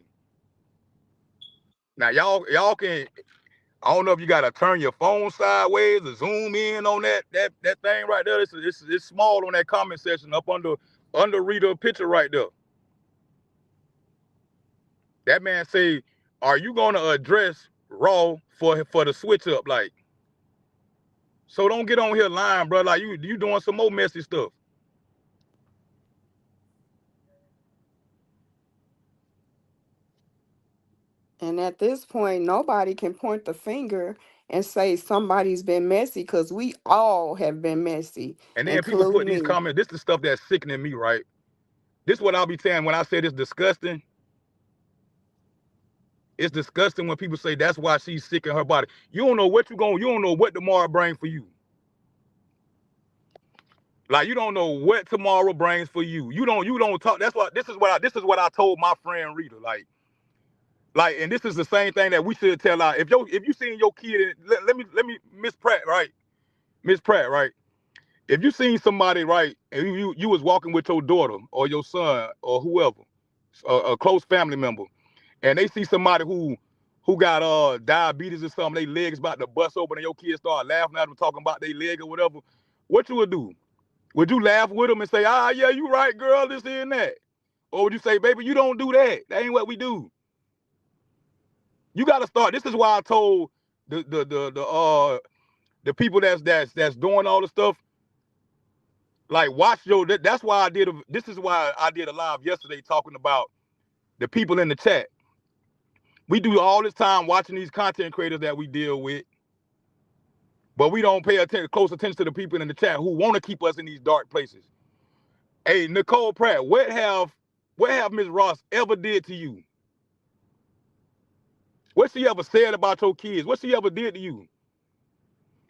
Now y'all can I don't know if you gotta turn your phone sideways or zoom in on that thing right there. It's small on that comment section up under reader picture right there. That man say, "Are you gonna address Raw for the switch up?" Like, so don't get on here lying, bro. Like you doing some more messy stuff. And at this point, nobody can point the finger and say somebody's been messy because we all have been messy, And then people put including these me. comments. This is the stuff that's sickening me, right? This is what I'll be saying when I say this disgusting. It's disgusting when people say that's why she's sick in her body. You don't know what you don't know what tomorrow brings for you. Like you don't know what tomorrow brings for you. You don't talk. That's what this is what I told my friend Rita. And this is the same thing that we should tell out. If you seen your kid, let me Miss Pratt, right? Miss Pratt, right? If you seen somebody, right, and you was walking with your daughter or your son or whoever, a close family member, and they see somebody who got diabetes or something, they legs about to bust open, and your kids start laughing at them, talking about their leg or whatever, what you would do? Would you laugh with them and say, ah, yeah, you right, girl, this and that? Or would you say, baby, you don't do that? That ain't what we do. You got to start. This is why I told the people that's doing all the stuff. Like, watch your. That's why I did. This is why I did a live yesterday talking about the people in the chat. We do all this time watching these content creators that we deal with, but we don't pay close attention to the people in the chat who want to keep us in these dark places. Hey, Nicole Pratt, what have Miss Ross ever did to you? What she ever said about your kids? What she ever did to you?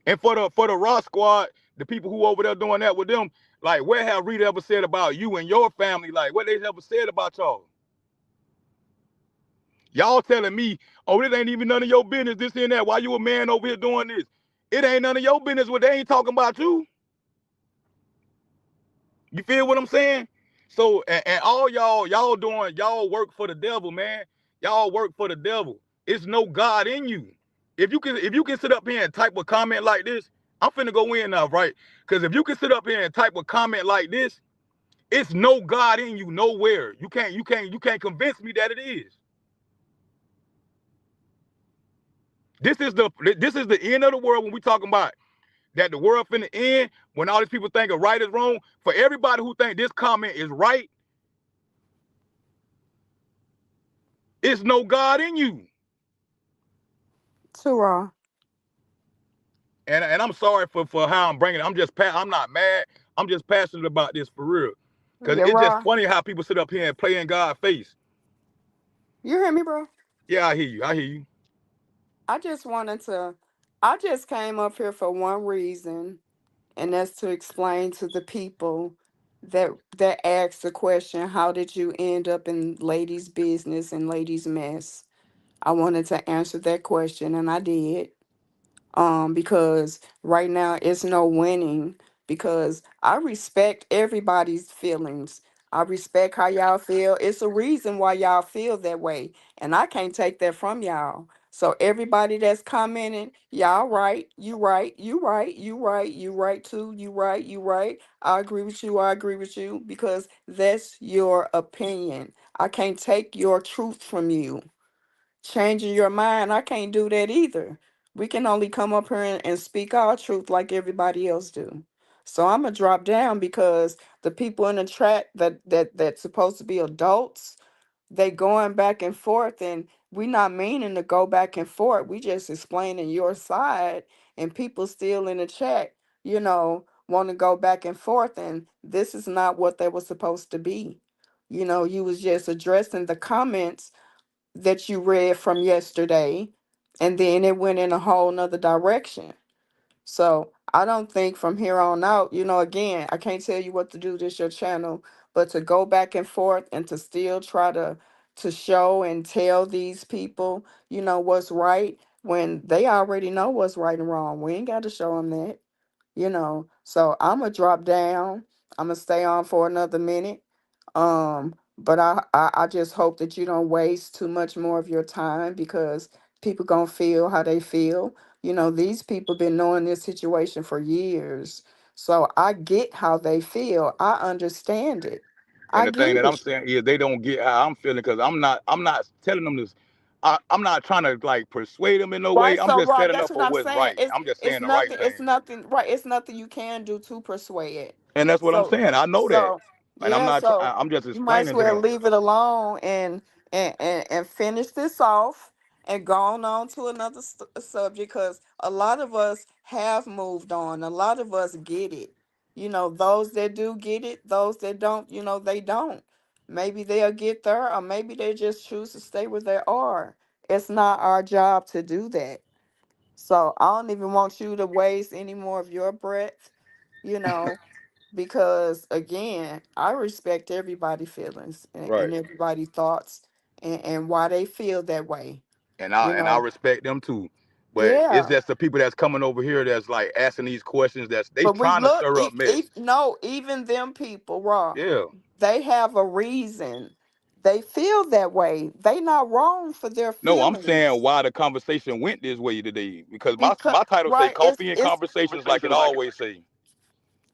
And for the Ross squad, the people who over there doing that with them, like what have Rita ever said about you and your family? Like what they ever said about y'all? Y'all telling me, oh, it ain't even none of your business, this and that. Why you a man over here doing this? It ain't none of your business what they ain't talking about you. You feel what I'm saying? So and all y'all work for the devil, man. Y'all work for the devil. It's no God in you. If you can sit up here and type a comment like this, I'm finna go in now, right? Because if you can sit up here and type a comment like this, it's no God in you nowhere. You can't convince me that it is. This is the end of the world when we talking about that the world finna end, when all these people think a right is wrong. For everybody who think this comment is right, it's no God in you. Too raw. And I'm sorry for how I'm bringing it. I'm not mad. I'm just passionate about this for real. Cause Yeah, it's just Raw. funny how people sit up here and play in God's face. You hear me, bro? Yeah, I hear you. I hear you. I just wanted to. I just came up here for one reason, and that's to explain to the people that asked the question, "How did you end up in ladies' business and ladies' mess?" I wanted to answer that question, and I did. Because right now it's no winning, because I respect everybody's feelings. I respect how y'all feel. It's a reason why y'all feel that way, and I can't take that from y'all. So everybody that's commenting, y'all right, you right, you right, you right, you right too, you right, you right. I agree with you, I agree with you, because that's your opinion. I can't take your truth from you. Changing your mind, I can't do that either. We can only come up here and speak our truth like everybody else do. So I'm gonna drop down, because the people in the chat that's supposed to be adults, they going back and forth, and we not meaning to go back and forth. We just explaining your side, and people still in the chat, want to go back and forth, and this is not what they were supposed to be. You was just addressing the comments that you read from yesterday, and then it went in a whole nother direction. So I don't think from here on out, again, I can't tell you what to do. This your channel, but to go back and forth and to still try to show and tell these people, what's right, when they already know what's right and wrong. We ain't got to show them that. So I'm gonna drop down. I'm gonna stay on for another minute. But I just hope that you don't waste too much more of your time, because people gonna feel how they feel. These people been knowing this situation for years. So I get how they feel. I understand it. And I the thing get that I'm it. saying is they don't get how I'm feeling because I'm not telling them this. I'm not trying to like persuade them in no way. Right. I'm So just Rod, standing that's up what for I'm what's saying. right. It's I'm just it's saying the right nothing, it's thing. nothing, right. It's nothing you can do to persuade. And that's what I'm So saying. I know that. so And I'm yeah, not so I'm just you might as explaining to well them. leave it alone, and finish this off, and go on to another subject, because a lot of us have moved on. A lot of us get it. Those that do get it, those that don't, they don't. Maybe they'll get there, or maybe they just choose to stay where they are. It's not our job to do that. So I don't even want you to waste any more of your breath, you know, because again, I respect everybody's feelings, and Right. everybody's thoughts, and why they feel that way, And you I know. respect them too. But it's Yeah. just the people that's coming over here that's like asking these questions that's they But we trying to look, stir up mess. no, even them people, raw, Yeah. they have a reason. They feel that way. They not wrong for their No, I'm saying feelings. why the conversation went this way today. Because my Because my title say right, coffee and conversations like it always say.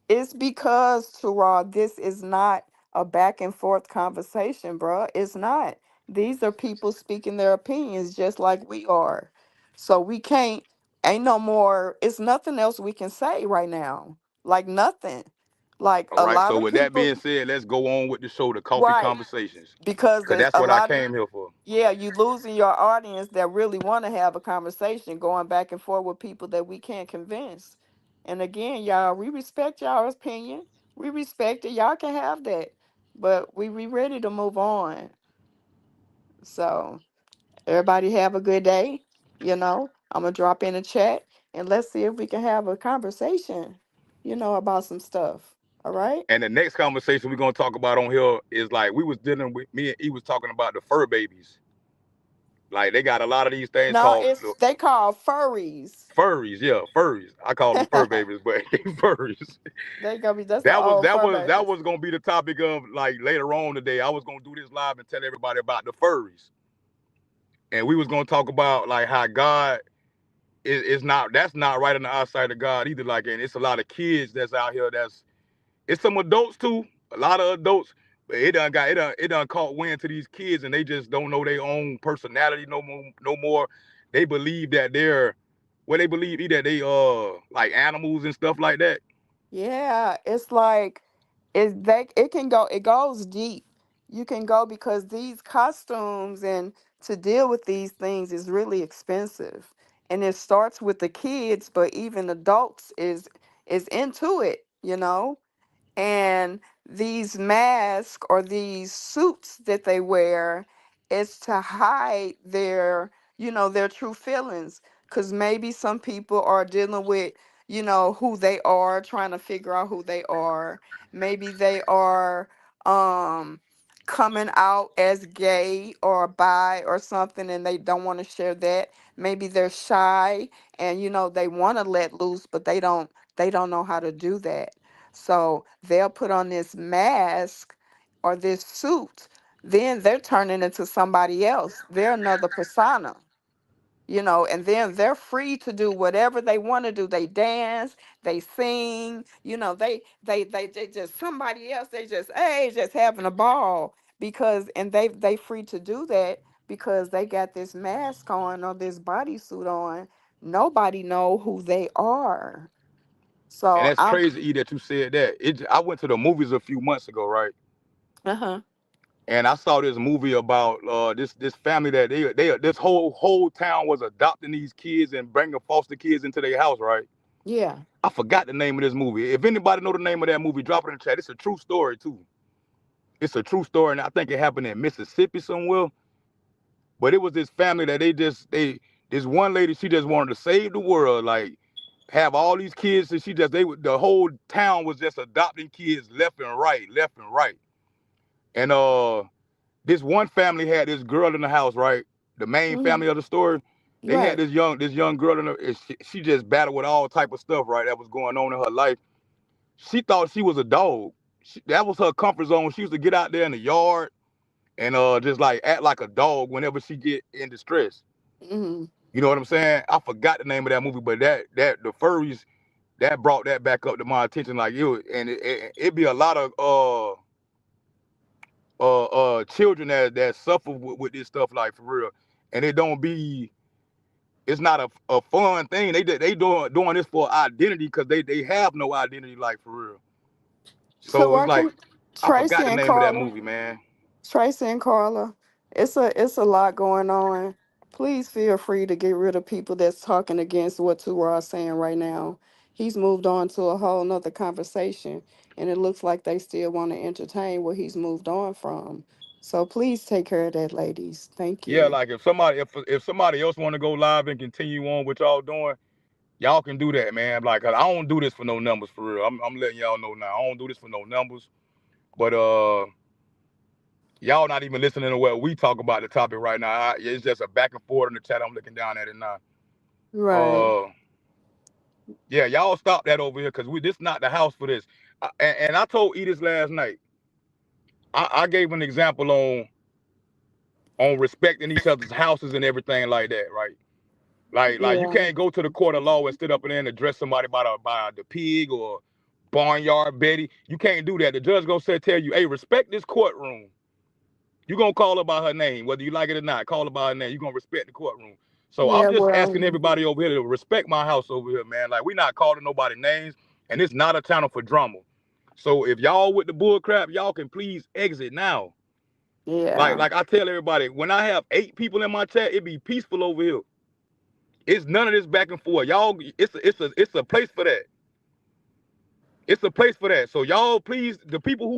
it's because, Terah, this is not a back and forth conversation, bruh. It's not. These are people speaking their opinions just like we are. So we can't, ain't no more, it's nothing else we can say right now. Like nothing. Like All a right. lot So of with that people, being said, let's go on with the show, the coffee right. conversations. Because Cause there's that's a what I lot of, came here for. yeah, you losing your audience that really want to have a conversation, going back and forth with people that we can't convince. And again, y'all, we respect y'all's opinion. We respect it. Y'all can have that. But we ready to move on. So everybody have a good day. I'm gonna drop in a chat, and let's see if we can have a conversation, about some stuff. All right? And the next conversation we're gonna talk about on here is like we was dealing with me and he was talking about the fur babies. Like they got a lot of these things No, called it's they call furries. furries, yeah, furries. I call them fur babies, but they furries. They gonna be that's the That was old that fur was that babies. was gonna be the topic of like later on today. I was gonna do this live and tell everybody about the furries, and we was gonna talk about like how God is not that's not right in the eyesight of God either. Like, and it's a lot of kids that's out here that's it's some adults too, a lot of adults, but it done caught wind to these kids and they just don't know their own personality no more. They believe that they're they believe either they like animals and stuff like that. Yeah, it's like it goes deep. You can go, because these costumes and to deal with these things is really expensive. And it starts with the kids, but even adults is into it. And these masks or these suits that they wear is to hide their, their true feelings. Because maybe some people are dealing with, who they are, trying to figure out who they are. Maybe they are um coming out as gay or bi or something, and they don't want to share that. Maybe they're shy, and they want to let loose, but they don't know how to do that. So they'll put on this mask or this suit, then they're turning into somebody else. They're another persona, and then they're free to do whatever they want to do. They dance, they sing, they just somebody else. They just, hey, just having a ball, because and they free to do that because they got this mask on or this bodysuit on. Nobody know who they are. And So that's I'm crazy, E, that you said that. I went to the movies a few months ago, right? uh-huh. And I saw this movie about this family that they this whole town was adopting these kids and bringing foster kids into their house, right? Yeah. I forgot the name of this movie. If anybody know the name of that movie, drop it in the chat. It's a true story too. It's a true story, and I think it happened in Mississippi somewhere. But it was this family that they this one lady, she just wanted to save the world, like have all these kids, and the whole town was just adopting kids left and right. And this one family had this girl in the house, right? The main Hmm. family of the story, they had Right. this young girl in the, and she just battled with all type of stuff, right? That was going on in her life. She thought she was a dog. That was her comfort zone. She used to get out there in the yard and just like act like a dog whenever she get in distress. Hmm. You know what I'm saying? I forgot the name of that movie, but that the furries that brought that back up to my attention. Like and it be a lot of children that suffer with this stuff, like for real, and it don't be. It's not a fun thing. They doing this for identity because they have no identity, like for real. So So it's like welcome, I Tracy forgot the and name of that Carla. movie, man. Tracy and Carla, it's a lot going on. Please feel free to get rid of people that's talking against what Tura is saying right now. He's moved on to a whole nother conversation, and it looks like they still want to entertain what he's moved on from. So please take care of that, ladies. Thank Yeah, you. like if somebody else want to go live and continue on what y'all doing, y'all can do that, man. Like I don't do this for no numbers, for real. I'm letting y'all know now. I don't do this for no numbers. But y'all not even listening to what we talk about the topic right now. It's just a back and forth in the chat. I'm looking down at it now. Right. Uh, yeah, y'all stop that over here because we this not the house for this. And I told Edith last night. I gave an example on respecting each other's houses and everything like that, right? Like you Yeah. can't go to the court of law and sit up in there and address somebody by the pig or barnyard Betty. You can't do that. The judge gonna tell you, hey, respect this courtroom. You gonna call her by her name, whether you like it or not. Call her by her name. You gonna respect the courtroom. So I'm Yeah. just Well. asking everybody over here to respect my house over here, man. Like we not calling nobody names, and it's not a channel for drama. So if y'all with the bull crap, y'all can please exit now. Yeah. Like I tell everybody, when I have 8 people in my chat, it be peaceful over here. It's none of this back and forth. Y'all, it's a place for that. It's a place for that. So y'all, please, the people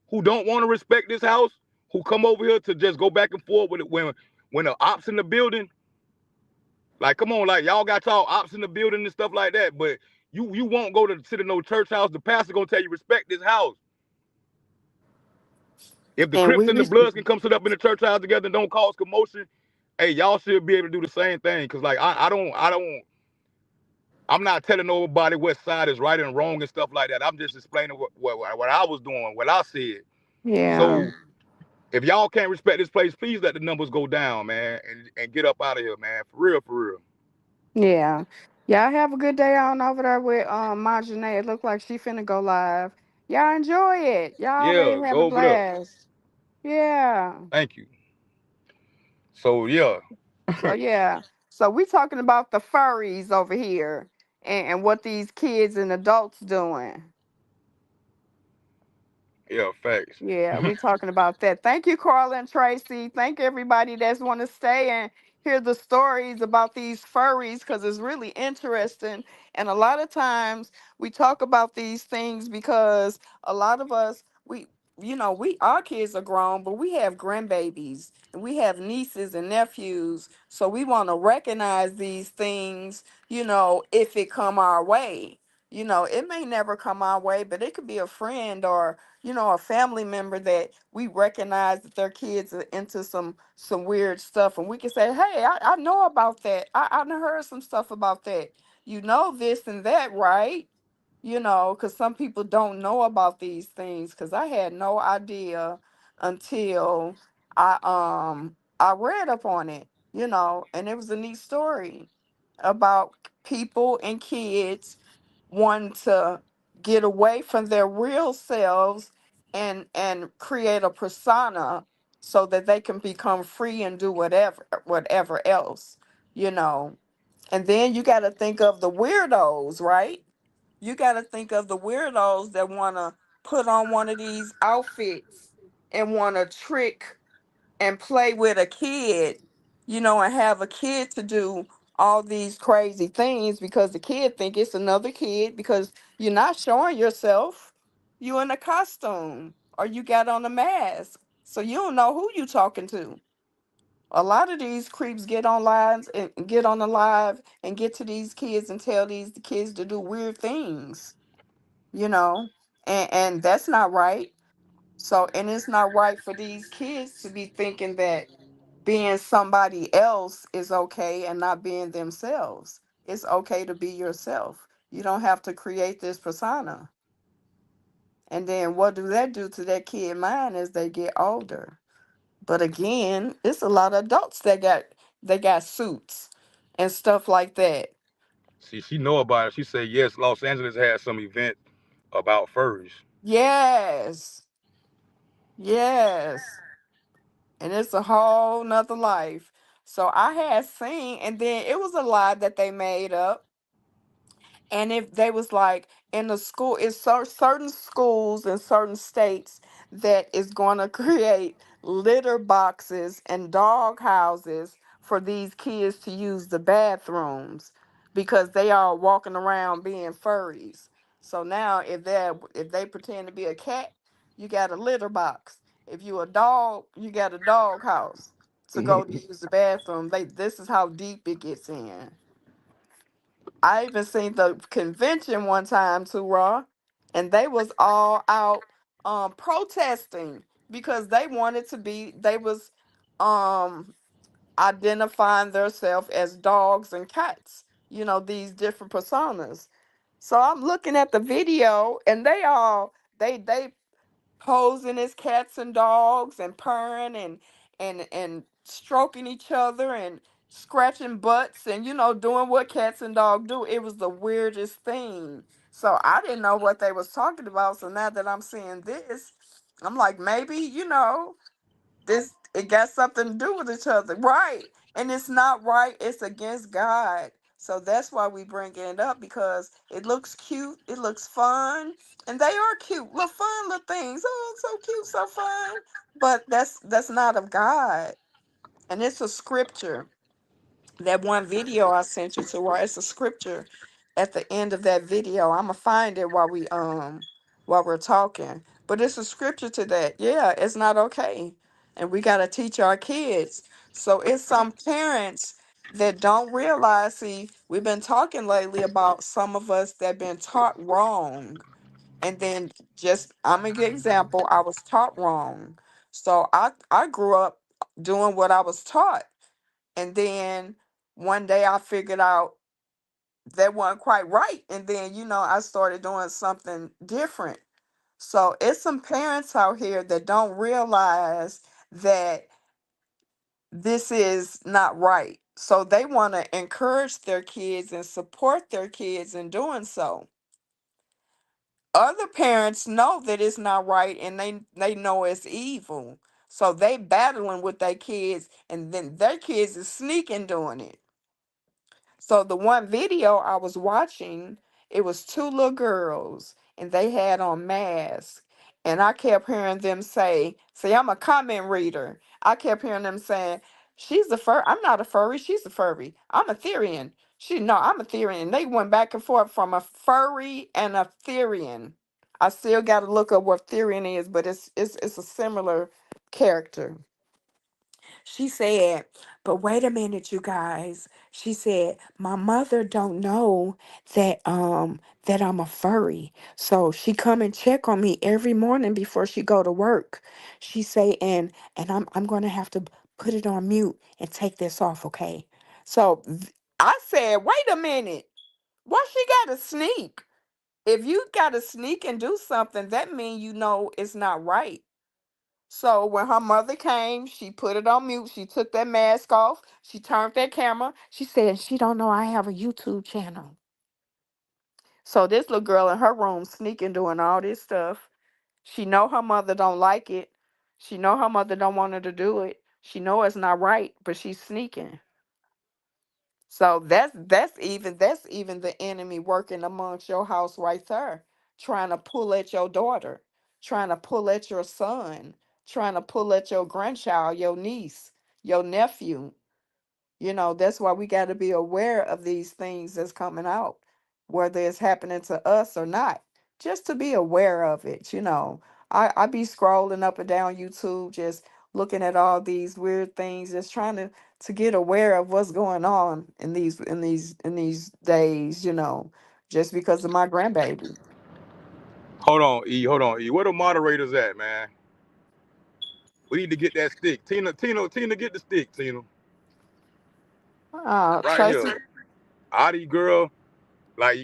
who don't want to respect this house, who come over here to just go back and forth with it when the ops in the building, like come on, like y'all got y'all ops in the building and stuff like that, but you won't go to sit in no church house. The pastor gonna tell you respect this house. If the And Crips we and the Bloods can come sit up in the church house together and don't cause commotion, hey, y'all should be able to do the same thing. Cause like I'm not telling nobody what side is right and wrong and stuff like that. I'm just explaining what I was doing, what I said. yeah. So if y'all can't respect this place, please let the numbers go down, man, and get up out of here, man. For real, for real. Yeah. Y'all have a good day on over there with Marjanae. It look like she finna go live. Y'all enjoy it. Y'all Yeah, let have a go over there. blast. Yeah. Thank you. So yeah, So yeah. So we talking about the furries over here, and what these kids and adults doing. yeah, facts. Yeah, we talking about that. Thank you, Carla and Tracy. Thank everybody that's want to stay and hear the stories about these furries because it's really interesting. And a lot of times we talk about these things because a lot of us, we our kids are grown, but we have grandbabies and we have nieces and nephews. So we want to recognize these things, if it come our way. It may never come our way, but it could be a friend or a family member that we recognize that their kids are into some weird stuff, and we can say, "Hey, I know about that. I done heard some stuff about that. You know this and that, right?" Because some people don't know about these things. Because I had no idea until I read up on it. And it was a neat story about people and kids wanting to get away from their real selves and create a persona so that they can become free and do whatever else you know and then you got to think of the weirdos, right? You got to think of the weirdos that want to put on one of these outfits and want to trick and play with a kid, and have a kid to do all these crazy things because the kid think it's another kid because you're not showing yourself. You in a costume or you got on a mask. So you don't know who you talking to. A lot of these creeps get on lines and get on the live and get to these kids and tell these kids to do weird things, you know, and that's not right. So, and it's not right for these kids to be thinking that being somebody else is okay and not being themselves. It's okay to be yourself. You don't have to create this persona. And then what do that do to that kid mind as they get older? But again, it's a lot of adults that got suits and stuff like that. See, she know about it. She said yes. Los Angeles had some event about furries. Yes. Yes. And it's a whole nother life. So I had seen, and then it was a lie that they made up. And if they was like in the school, it's certain schools in certain states that is going to create litter boxes and dog houses for these kids to use the bathrooms because they are walking around being furries. So now if they pretend to be a cat, you got a litter box. If you a dog, you got a dog house to go to use the bathroom. This is how deep it gets in. I even seen the convention one time too, Raw, and they was all out protesting because they was um identifying themselves as dogs and cats, these different personas. So I'm looking at the video and they posing as cats and dogs and purring and stroking each other and scratching butts and doing what cats and dogs do. It was the weirdest thing. So I didn't know what they was talking about. So now that I'm seeing this, I'm like, maybe this it got something to do with each other, right? And it's not right. It's against God. So that's why we bring it up because it looks cute, it looks fun, and they are cute, little fun little things. Oh, so cute, so fun. But that's not of God, and it's a scripture. That one video I sent you to, where it's a scripture at the end of that video. I'm gonna find it while we're talking. But it's a scripture to that. Yeah, it's not okay. And we gotta teach our kids. So it's some parents that don't realize, see, we've been talking lately about some of us that been taught wrong. And then just I'm gonna give example, I was taught wrong. So I grew up doing what I was taught. And then one day I figured out that wasn't quite right. And then, I started doing something different. So it's some parents out here that don't realize that this is not right. So they want to encourage their kids and support their kids in doing so. Other parents know that it's not right and they know it's evil. So they battling with their kids and then their kids is sneaking doing it. So the one video I was watching, it was two little girls and they had on masks. And I kept hearing them say, see, I'm a comment reader. I kept hearing them saying, She's a fur. I'm not a furry. She's a furry. I'm a Therian. She no, I'm a Therian. They went back and forth from a furry and a Therian. I still got to look up what Therian is, but it's a similar character. She said, but wait a minute, you guys. She said, my mother don't know that I'm a furry. So she come and check on me every morning before she go to work. She say, and I'm gonna have to put it on mute and take this off, okay? So I said, wait a minute. Why she gotta sneak? If you gotta sneak and do something, that mean you know it's not right. So when her mother came, she put it on mute. She took that mask off. She turned that camera. She said she don't know I have a YouTube channel. So this little girl in her room sneaking doing all this stuff. She know her mother don't like it. She know her mother don't want her to do it. She know it's not right, but she's sneaking. So that's even the enemy working amongst your house right there, trying to pull at your daughter, trying to pull at your son, trying to pull at your grandchild, your niece, your nephew. That's why we got to be aware of these things that's coming out, whether it's happening to us or not. Just to be aware of it. I be scrolling up and down YouTube, just looking at all these weird things, just trying to get aware of what's going on in these days, just because of my grandbaby. Hold on, E. Hold on, E. Where the moderators at, man? We need to get that stick. Tina, get the stick, Tina. Right Tracy, here. Adi girl, like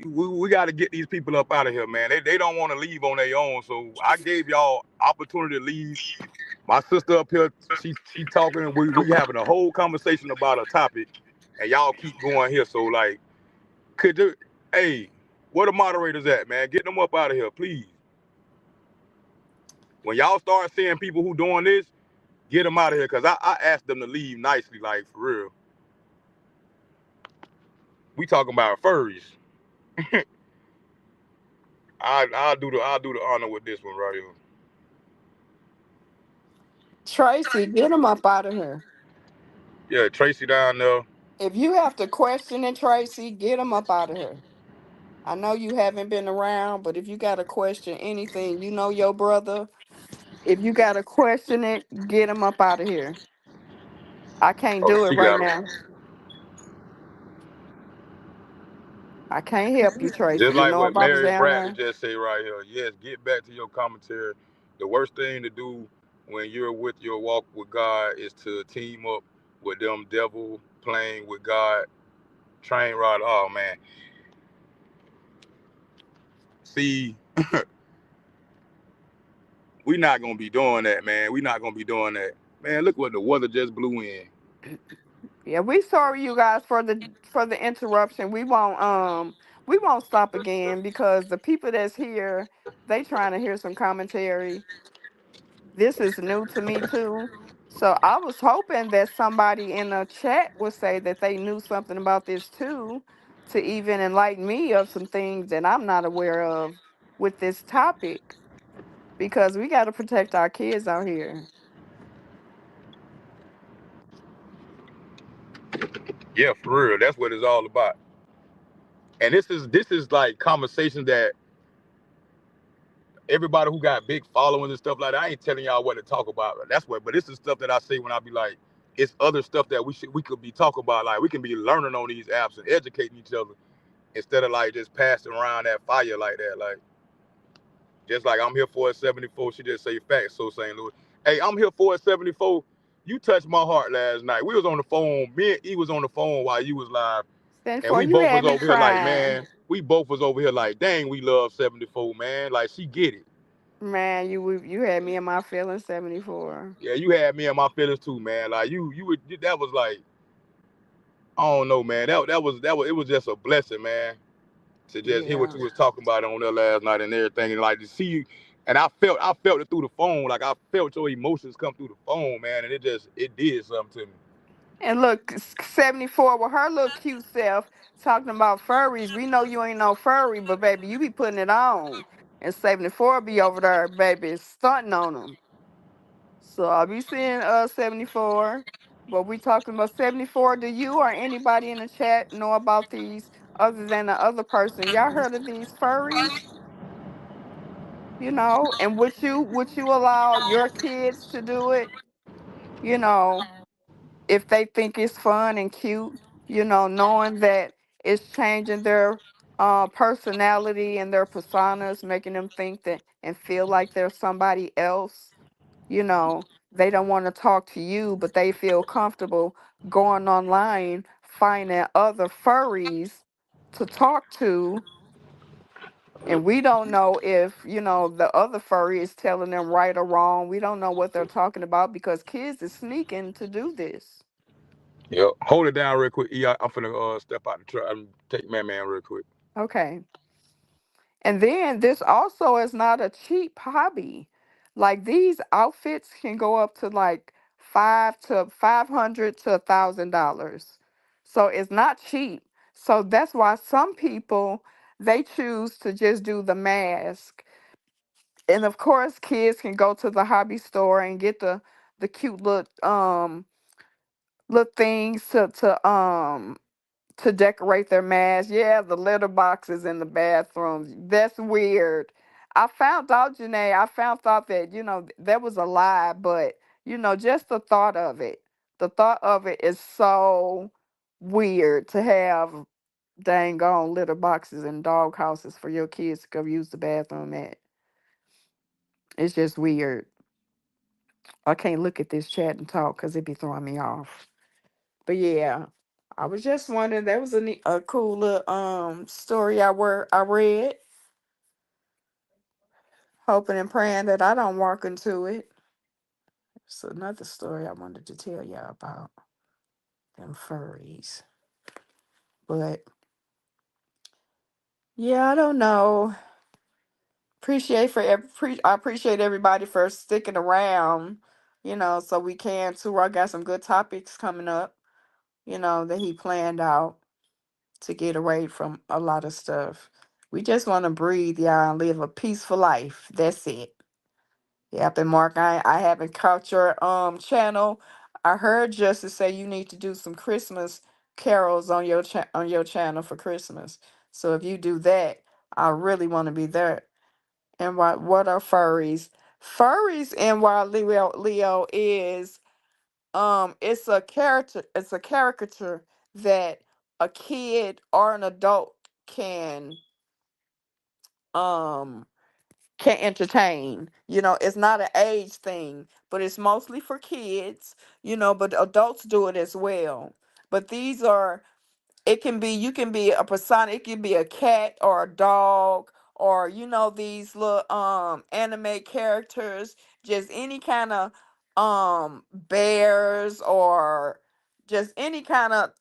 we got to get these people up out of here, man. They don't want to leave on their own. So I gave y'all opportunity to leave. My sister up here, she talking. We having a whole conversation about a topic, and y'all keep going here. So like, could you, hey, where the moderators at, man? Get them up out of here, please. When y'all start seeing people who doing this, get them out of here. Cause I asked them to leave nicely, like for real. We talking about furries. I'll do the honor with this one right here. Tracy, get them up out of here. Yeah, Tracy down there. If you have to question it, Tracy, get them up out of here. I know you haven't been around, but if you got to question anything, your brother. If you got to question it, get him up out of here. I can't Oh, do it she right got him. now. I can't help you, Tracy. Just You like know what if I was Mary down Bradley there. just say right here. Yes, get back to your commentary. The worst thing to do when you're with your walk with God is to team up with them devil playing with God train rod. Oh man, see, we not gonna be doing that, man. We not gonna be doing that, man. Look what the weather just blew in. Yeah, we sorry you guys for the interruption. We won't stop again because the people that's here, they trying to hear some commentary. This is new to me too. So I was hoping that somebody in the chat would say that they knew something about this too, to even enlighten me of some things that I'm not aware of with this topic, because we got to protect our kids out here. Yeah, for real. That's what it's all about. And this is like conversation that everybody who got big followings and stuff like that, I ain't telling y'all what to talk about. That's what, but this is stuff that I say when I be like, it's other stuff that we could be talking about. Like we can be learning on these apps and educating each other instead of like just passing around that fire like that. Like just like I'm here for a 74, she just say facts. So St. Louis, hey, I'm here for a 74. You touched my heart last night. We was on the phone. Me and E was on the phone while you was live, Then and for we you both had was me over here like, crying. man, we both was over here like, dang, we love 74, man. Like she get it. Man, you had me in my feelings 74. Yeah, you had me in my feelings too, man. Like you would that was like I don't know, man. That was it was just a blessing, man, to just hear what Yeah. you was talking about on there last night and everything, and like to see you. And I felt it through the phone. Like I felt your emotions come through the phone, man, and it did something to me. And look, 74 with her little cute self talking about furries. We know you ain't no furry, but baby, you be putting it on. And 74 be over there, baby, stunting on them. So I'll be seeing 74. But we talking about 74. Do you or anybody in the chat know about these other than the other person? Y'all heard of these furries? And would you allow your kids to do it? You know, if they think it's fun and cute, knowing that it's changing their personality and their personas, making them think that and feel like they're somebody else. They don't want to talk to you, but they feel comfortable going online, finding other furries to talk to. And we don't know if, the other furry is telling them right or wrong. We don't know what they're talking about because kids is sneaking to do this. Yep. Hold it down real quick. I'm finna step out the truck and take man real quick. Okay. And then this also is not a cheap hobby. Like these outfits can go up to like 500 to $1,000. So it's not cheap. So that's why some people they choose to just do the mask. And of course kids can go to the hobby store and get the cute little things to decorate their mask. Yeah, the litter boxes in the bathrooms. That's weird. I found out, Janae, I found out that, that was a lie, but, just the thought of it. The thought of it is so weird to have dang on litter boxes and dog houses for your kids to go use the bathroom at. It's just weird. I can't look at this chat and talk because it be throwing me off. But yeah, I was just wondering. That was a cool little story I read, hoping and praying that I don't walk into it. It's another story I wanted to tell y'all about them furries. But yeah, I don't know. I appreciate everybody for sticking around. So we can too. I got some good topics coming up. That he planned out to get away from a lot of stuff. We just want to breathe, y'all, and live a peaceful life. That's it. Yep, and Mark, I haven't caught your channel. I heard Justice say you need to do some Christmas carols on your channel for Christmas. So if you do that, I really want to be there. And what are furries? Furries and why Leo is it's a caricature that a kid or an adult can um can entertain. It's not an age thing, but it's mostly for kids, but adults do it as well. But these are it can be you can be a persona, it can be a cat or a dog, or these little anime characters, just any kind of bears, or just any kind of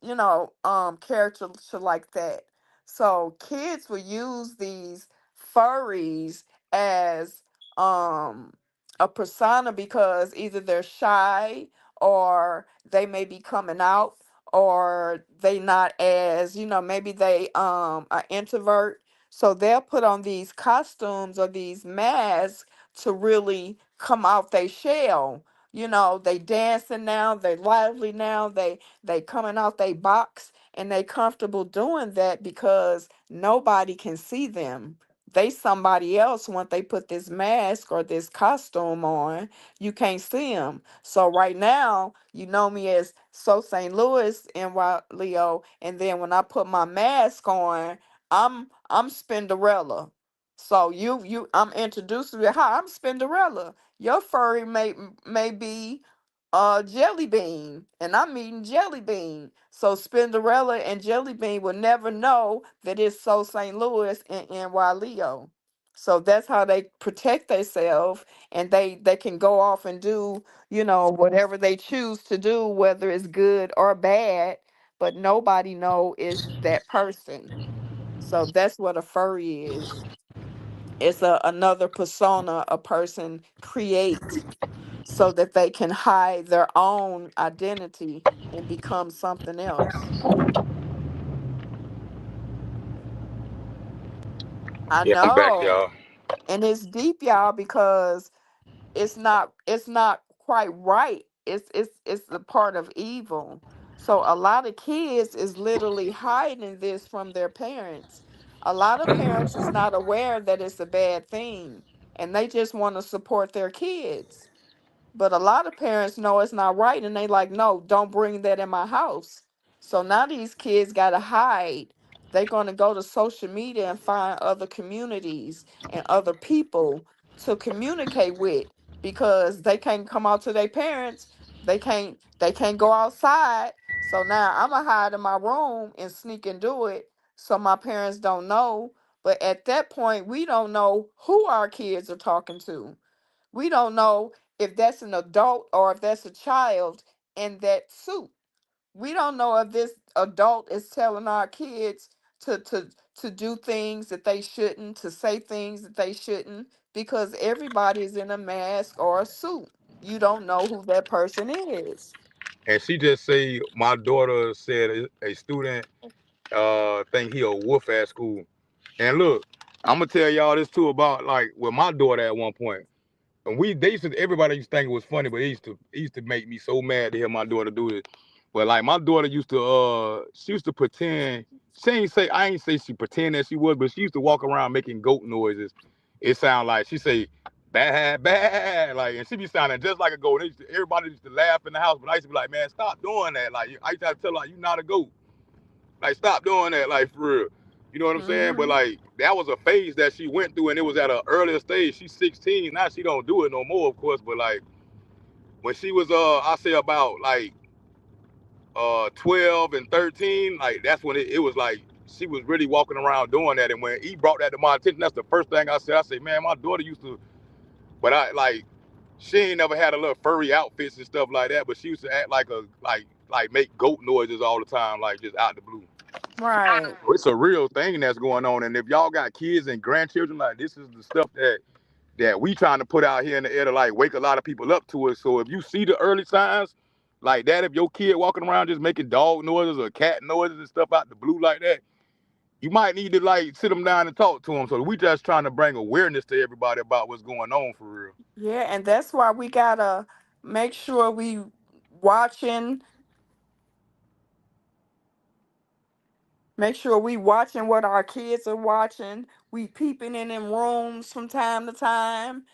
character like that. So kids will use these furries as um a persona because either they're shy, or they may be coming out, or they not as maybe they are introvert, so they'll put on these costumes or these masks to really come out they shell. They dancing now, they lively now, they coming out they box, and they comfortable doing that because nobody can see them. They somebody else. Once they put this mask or this costume on, you can't see them. So right now, you know me as So St. Louis NY Leo, and then when I put my mask on, I'm Spinderella. So I'm introducing you. Hi, I'm Spinderella. Your furry may be Jelly Bean, and I'm eating Jelly Bean. So Spinderella and Jelly Bean will never know that it's So St. Louis and NY Leo. So that's how they protect themselves, and they can go off and do whatever they choose to do, whether it's good or bad, but nobody know is that person. So that's what a furry is. It's another persona a person create so that they can hide their own identity and become something else. I Yeah, I'm back, know. y'all. And it's deep, y'all, because it's not quite right. It's the part of evil. So a lot of kids is literally hiding this from their parents. A lot of parents is not aware that it's a bad thing, and they just want to support their kids. But a lot of parents know it's not right, and they like, no, don't bring that in my house. So now these kids gotta hide. They're gonna go to social media and find other communities and other people to communicate with, because they can't come out to their parents. They can't go outside. So now I'ma hide in my room and sneak and do it so my parents don't know. But at that point, we don't know who our kids are talking to. We don't know if that's an adult or if that's a child in that suit. We don't know if this adult is telling our kids to do things that they shouldn't, to say things that they shouldn't, because everybody's in a mask or a suit. You don't know who that person is. And she just say my daughter said a student think he a wolf at school. And look, I'm gonna tell y'all this too about like with my daughter at one point. And they used to, everybody used to think it was funny, but it used to make me so mad to hear my daughter do it. But like my daughter used to she used to pretend, she ain't say, I ain't say she pretend that she was, but she used to walk around making goat noises. It sound like she say bad bad, like, and she be sounding just like a goat. Everybody used to laugh in the house, but I used to be like, man, stop doing that. Like I used to have to tell her, like, you not a goat. Like, stop doing that, like, for real. You know what I'm saying? But Hmm. like that was a phase that she went through, and it was at an earlier stage. She's 16 now. She don't do it no more, of course. But like when she was, I say about like 12 and 13, like that's when it was like she was really walking around doing that. And when he brought that to my attention, that's the first thing I said. I said, man, my daughter used to, but I like she ain't never had a little furry outfits and stuff like that. But she used to act like a like make goat noises all the time, like just out the blue. Right. It's a real thing that's going on. And if y'all got kids and grandchildren, like this is the stuff that we trying to put out here in the air to like wake a lot of people up to it. So if you see the early signs like that, if your kid walking around just making dog noises or cat noises and stuff out the blue like that, you might need to like sit them down and talk to them. So we just trying to bring awareness to everybody about what's going on for real. Yeah, and that's why we gotta make sure we watching Make sure we watching what our kids are watching. We peeping in them rooms from time to time,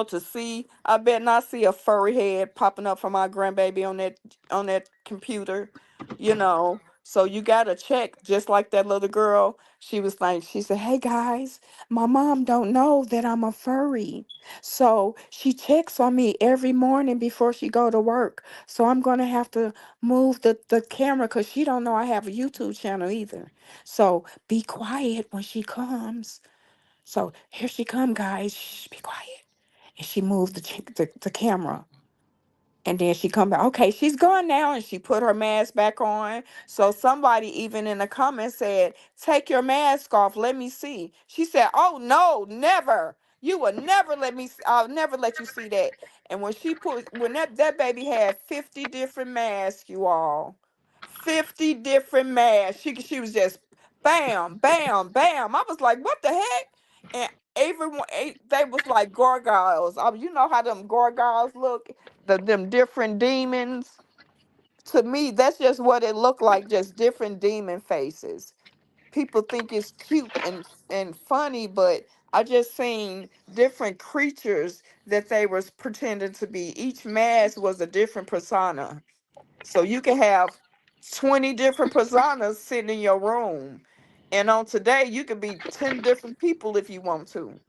to see. I bet not see a furry head popping up from our grandbaby on that computer, So you gotta check, just like that little girl. She said, "Hey guys, my mom don't know that I'm a furry, so she checks on me every morning before she go to work. So I'm gonna have to move the camera because she don't know I have a YouTube channel either. So be quiet when she comes. So here she come, guys. Shh, be quiet." And she moved the camera. And then she come back. Okay, she's gone now, and she put her mask back on. So somebody even in the comments said, "Take your mask off. Let me see." She said, "Oh no, never. You will never let me. I'll never let you see that." And when that baby had 50 different masks, you all, 50 different masks. She was just bam, bam, bam. I was like, "What the heck?" And everyone, they was like gargoyles. You know how them gargoyles look, them different demons. To me, that's just what it looked like, just different demon faces. People think it's cute and funny, but I just seen different creatures that they was pretending to be. Each mask was a different persona. So you can have 20 different personas sitting in your room. And on today, you could be 10 different people if you want to.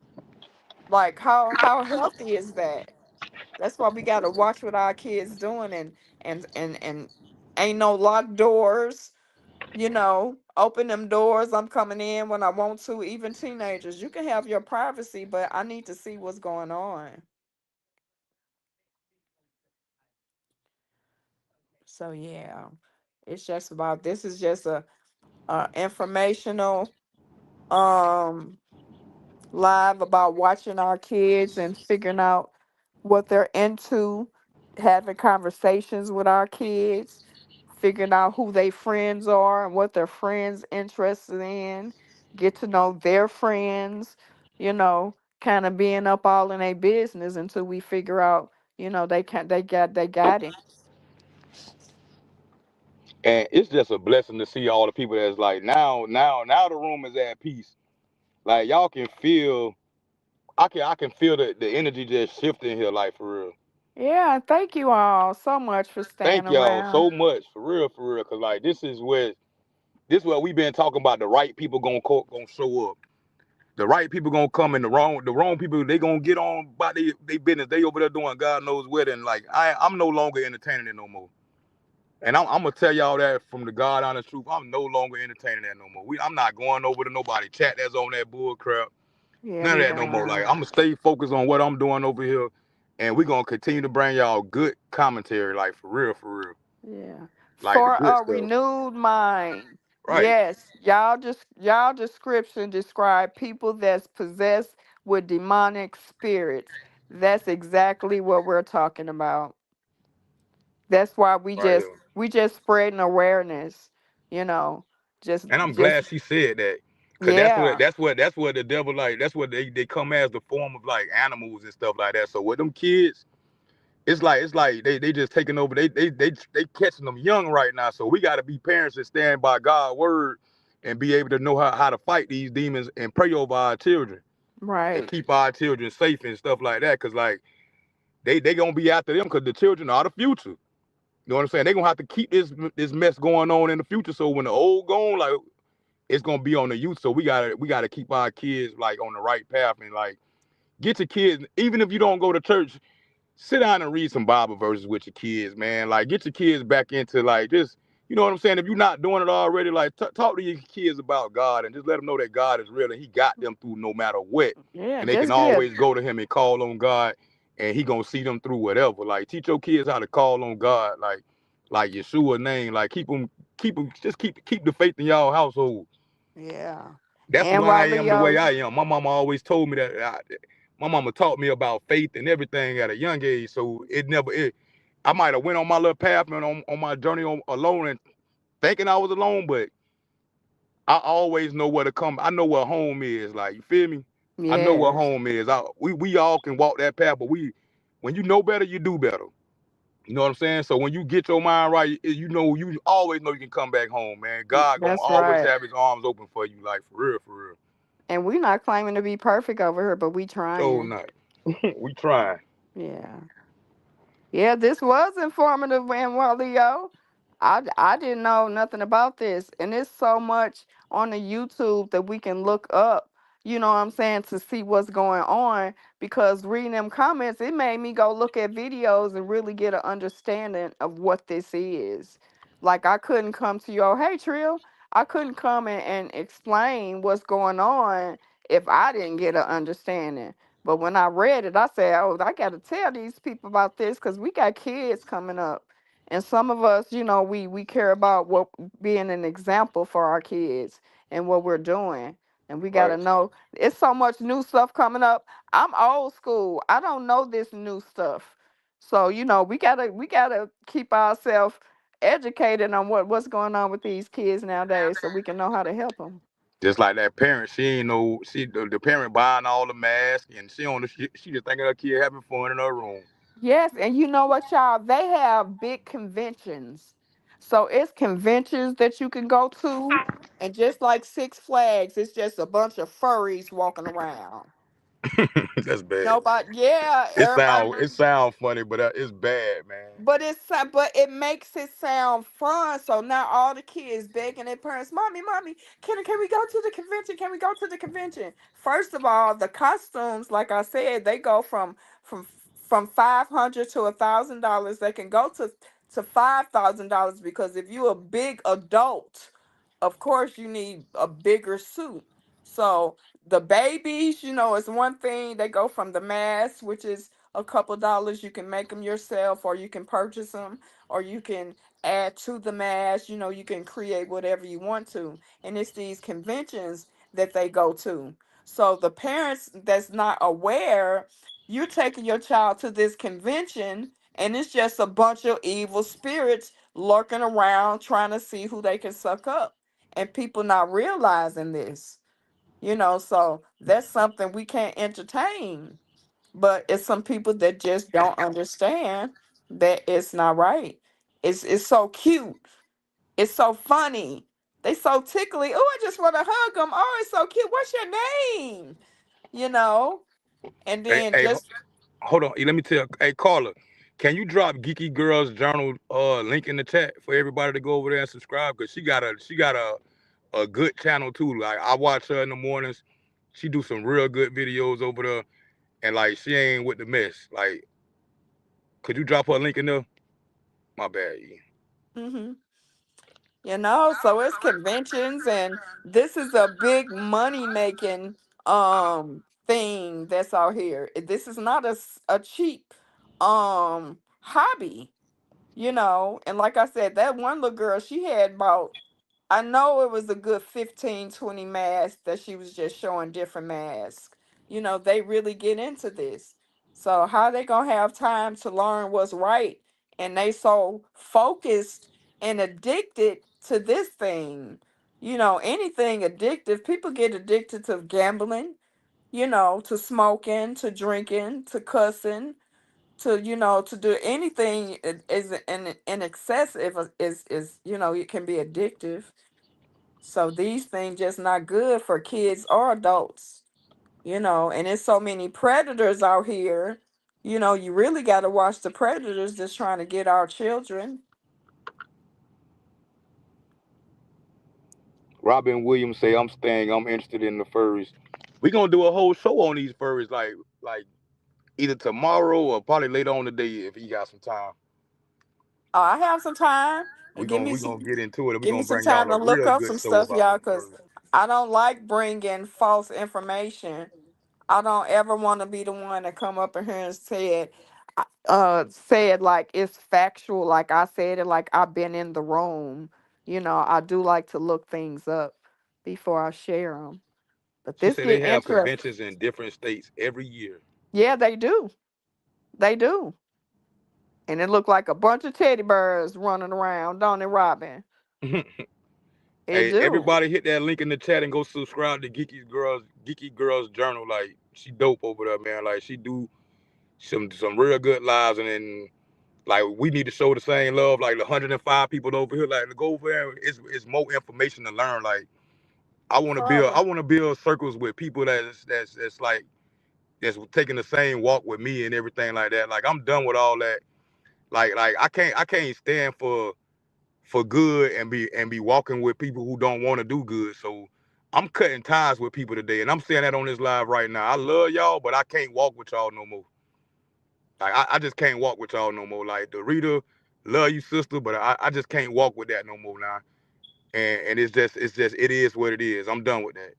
Like how healthy is that? That's why we gotta watch what our kids doing, and ain't no locked doors. Open them doors. I'm coming in when I want to. Even teenagers, you can have your privacy, but I need to see what's going on. So yeah, it's just about this is just a informational um live about watching our kids and figuring out what they're into, having conversations with our kids, figuring out who their friends are and what their friends interested in, get to know their friends, kind of being up all in their business until we figure out, They can they got him. And it's just a blessing to see all the people that's like now the room is at peace. Like y'all can feel, I can feel the energy just shifting here, like for real. Yeah, thank you all so much for staying Thank y'all around. so much for real, cause like this is what we've been talking about. The right people gonna show up. The right people gonna come, and the wrong people they gonna get on about they business. They over there doing God knows what, and like I'm no longer entertaining it no more. And I'm gonna tell y'all that from the God honest truth. I'm no longer entertaining that no more. I'm not going over to nobody chat that's on that bull crap. Yeah, None of we that no more. Like done. I'm gonna stay focused on what I'm doing over here, and we gonna continue to bring y'all good commentary, like for real, Yeah. like the For good a stuff. renewed mind. Right. Yes, y'all description describe people that's possessed with demonic spirits. That's exactly what we're talking about. That's why we Right just here. we just spreading awareness, you know. Just And I'm just glad she said that. Cause that's what yeah, that's what that's what the devil like. That's what they come as the form of like animals and stuff like that. So with them kids, it's like they just taking over. They catching them young right now. So we got to be parents that stand by God's word and be able to know how to fight these demons and pray over our children and right. keep our children safe and stuff like that. Cause like they gonna be after them because the children are the future. You know what I'm saying? They gonna have to keep this mess going on in the future. So when the old gone, like it's gonna be on the youth. So we gotta keep our kids like on the right path and like get your kids. Even if you don't go to church, sit down and read some Bible verses with your kids, man. Like get your kids back into like just, you know what I'm saying? If you're not doing it already, like talk to your kids about God and just let them know that God is real and He got them through no matter what, Yeah, and they can just be a always go to Him and call on God, and He gonna see them through whatever. Like teach your kids how to call on God, like Yeshua name, like just keep the faith in y'all household. yeah. That's And why I while am the way Leo, I am. My mama always told me that. My mama taught me about faith and everything at a young age. So I might have went on my little path and on my journey alone and thinking I was alone, but I always know where to come. I know what home is. Like you feel me? I know what yes, home is. We all can walk that path, but when you know better, you do better. You know what I'm saying? So when you get your mind right, you always know you can come back home, man. God gonna that's always right. have His arms open for you, like for real, for real. And we're not claiming to be perfect over here, but we So trying. not. We trying. Yeah. Yeah, this was informative, and well, Leo, I didn't know nothing about this, and it's so much on the YouTube that we can look up. You know what I'm saying, to see what's going on. Because reading them comments, it made me go look at videos and really get an understanding of what this is. Like I couldn't come to your hey Trill, I couldn't come and explain what's going on if I didn't get an understanding. But when I read it, I said, "Oh, I got to tell these people about this because we got kids coming up, and some of us, we care about what being an example for our kids and what we're doing, and we got to Right. know it's so much new stuff coming up. I'm old school. I don't know this new stuff, so we gotta keep ourselves educated on what's going on with these kids nowadays, so we can know how to help them." Just like that parent, she ain't know the parent buying all the masks and she just thinking her kid having fun in her room. Yes, and you know what, y'all? They have big conventions. So it's conventions that you can go to, and just like Six Flags, it's just a bunch of furries walking around. That's bad. Nobody, yeah, It everybody. sound it sound funny, but it's bad, man. But it makes it sound fun. So now all the kids begging their parents, "Mommy, can we go to the convention? Can we go to the convention?" First of all, the costumes, like I said, they go from from $500 to $1,000. They can go to $5,000 because if you're a big adult, of course you need a bigger suit. So the babies, is one thing. They go from the mask, which is a couple dollars. You can make them yourself, or you can purchase them, or you can add to the mask. You can create whatever you want to. And it's these conventions that they go to. So the parents that's not aware, you're taking your child to this convention, and it's just a bunch of evil spirits lurking around trying to see who they can suck up. And people not realizing this. So that's something we can't entertain. But it's some people that just don't understand that it's not right. It's so cute. It's so funny. They so tickly. Oh, I just want to hug them. Oh, it's so cute. What's your name? You know, and Hey, then hey, just hold on. Let me tell. Hey, Carla, can you drop Geeky Girls Journal link in the chat for everybody to go over there and subscribe? Cause she got a good channel too. Like I watch her in the mornings. She do some real good videos over there, and like she ain't with the mess. Like, could you drop her link in there? My bad. E. hmm so it's conventions, and this is a big money making thing that's out here. This is not a cheap hobby, and like I said, that one little girl, she had about, I know it was a good 15, 20 masks that she was just showing different masks. They really get into this. So how they gonna have time to learn what's right? And they so focused and addicted to this thing. Anything addictive, people get addicted to gambling, to smoking, to drinking, to cussing, to do anything is in excessive is it can be addictive. So these things just not good for kids or adults, and there's so many predators out here. You really got to watch the predators that's trying to get our children. Robin Williams say I'm staying. I'm interested in the furries. We gonna do a whole show on these furries, like either tomorrow or probably later on today if you got some time. Oh, I have some time, We and gonna we gonna get into it. We give me gonna some bring time y'all to a look real up good some show stuff, about y'all, these because furries. I don't like bringing false information. I don't ever want to be the one that come up in here and said like it's factual, like I said it, like I've been in the room. I do like to look things up before I share them. But She this said they get have interesting. conventions in different states every year. Yeah, they do. They do. And it look like a bunch of teddy bears running around, don't it, Robin? It Hey, do. everybody hit that link in the chat and go subscribe to Geeky Girls Journal. Like she dope over there, man. Like she do some real good lives, and then like we need to show the same love. Like the 105 people over here, like to go over there. It's more information to learn. Like I Carla. want to build circles with people that's like that's taking the same walk with me and everything like that. Like I'm done with all that. Like I can't stand for good and be walking with people who don't want to do good. So I'm cutting ties with people today, and I'm saying that on this live right now. I love y'all, but I can't walk with y'all no more. Like I just can't walk with y'all no more. Like the Rita, love you sister, but I just can't walk with that no more now. And it's just it is what it is. I'm done with that.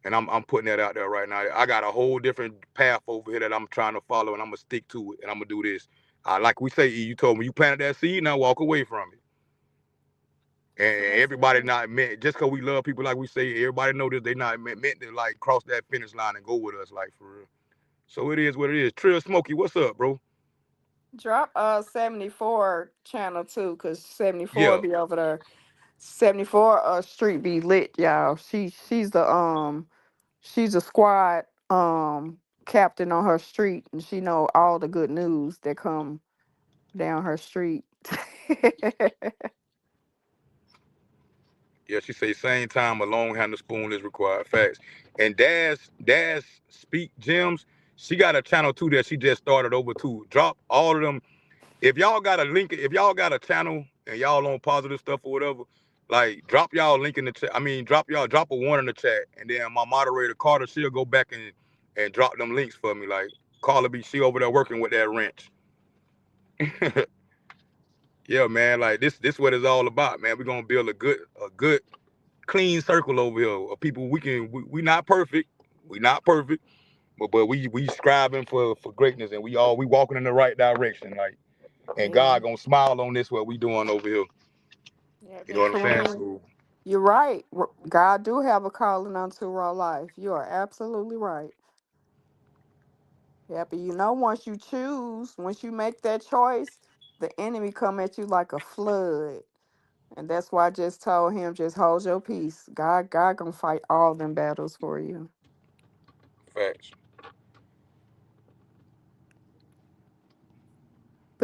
And I'm putting that out there right now. I got a whole different path over here that I'm trying to follow, and I'm gonna stick to it, and I'm gonna do this. Like we say, E, you told me you planted that seed, now walk away from it. That's what And I everybody said. not meant just because we love people like we say. Everybody know this. They not meant to like cross that finish line and go with us like for real. So it is what it is. Trill Smokey, what's up, bro? Drop 74 channel too, cause 74 Yeah, be over there. 74 street be lit, y'all. She's a squad captain on her street, and she know all the good news that come down her street. yeah. She say same time a long handle spoon is required. Facts. And Dash Speak Gems. She got a channel too that she just started over too. Drop all of them. If y'all got a link, if y'all got a channel and y'all on positive stuff or whatever, like drop y'all link in the chat. I mean, drop a one in the chat, and then my moderator Carter, she'll go back and drop them links for me. Like Carla be she over there working with that wrench. Yeah, man. Like this what it's all about, man. We're gonna build a good clean circle over here of people we not perfect. We not perfect, but we striving for greatness, and we walking in the right direction. Like, and Yeah. God gonna smile on this what we doing over here. Yeah, You know what I'm saying? Kareem, So you're right. God do have a calling unto our life. You are absolutely right. Yeah, but once you choose, once you make that choice, the enemy come at you like a flood. And that's why I just told him, just hold your peace. God gonna fight all them battles for you. facts.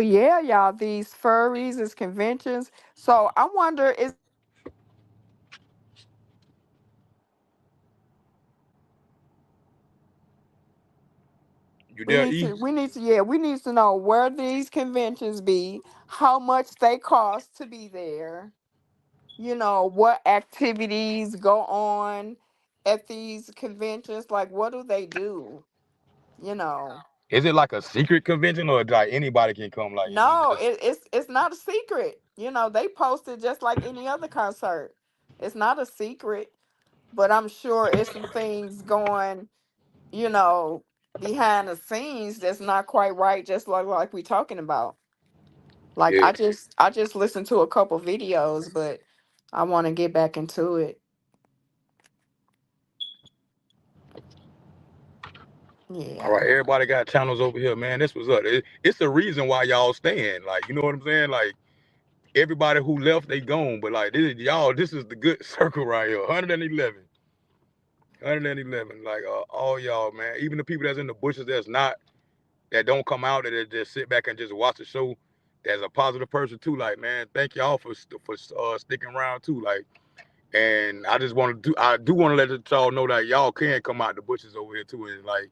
But yeah, y'all, these furries is conventions. So I wonder, is it because You we there, need E? to yeah, we need to know where these conventions be, how much they cost to be there, what activities go on at these conventions, like what do they do? You know. Is it like a secret convention or like anybody can come? Like, is it No, just it's not a secret. They post it just like any other concert. It's not a secret, but I'm sure it's some things going, you know, behind the scenes that's not quite right, just like we talking about. Like yeah? I just listened to a couple videos, but I want to get back into it. All right, Yeah. everybody got channels over here, man. This was up. It's the reason why y'all staying. Like, you know what I'm saying? Like, everybody who left, they gone. But like, this is y'all. This is the good circle right here. 111, 111. Like, all y'all, man. Even the people that's in the bushes, that don't come out, that just sit back and just watch the show. That's a positive person too. Like, man, thank y'all for sticking around too. Like, and I do want to let y'all know that y'all can come out the bushes over here too and like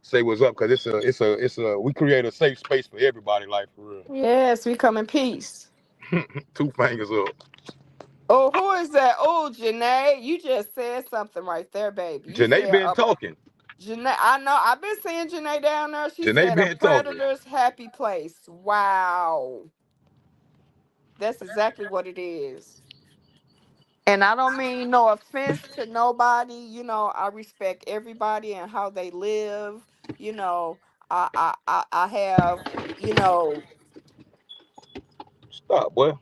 say what's up because it's a we create a safe space for everybody. Like for real. Yes, we come in peace. Two fingers up. Oh, who is that? Oh, Janae, you just said something right there, baby. You Janae said been talking. Janae, I know. I've been seeing Janae down there. She Janae said a been talking. predator's happy place. Wow. That's exactly what it is. And I don't mean no offense to nobody. I respect everybody and how they live. You know, I have, you know, Stop, boy.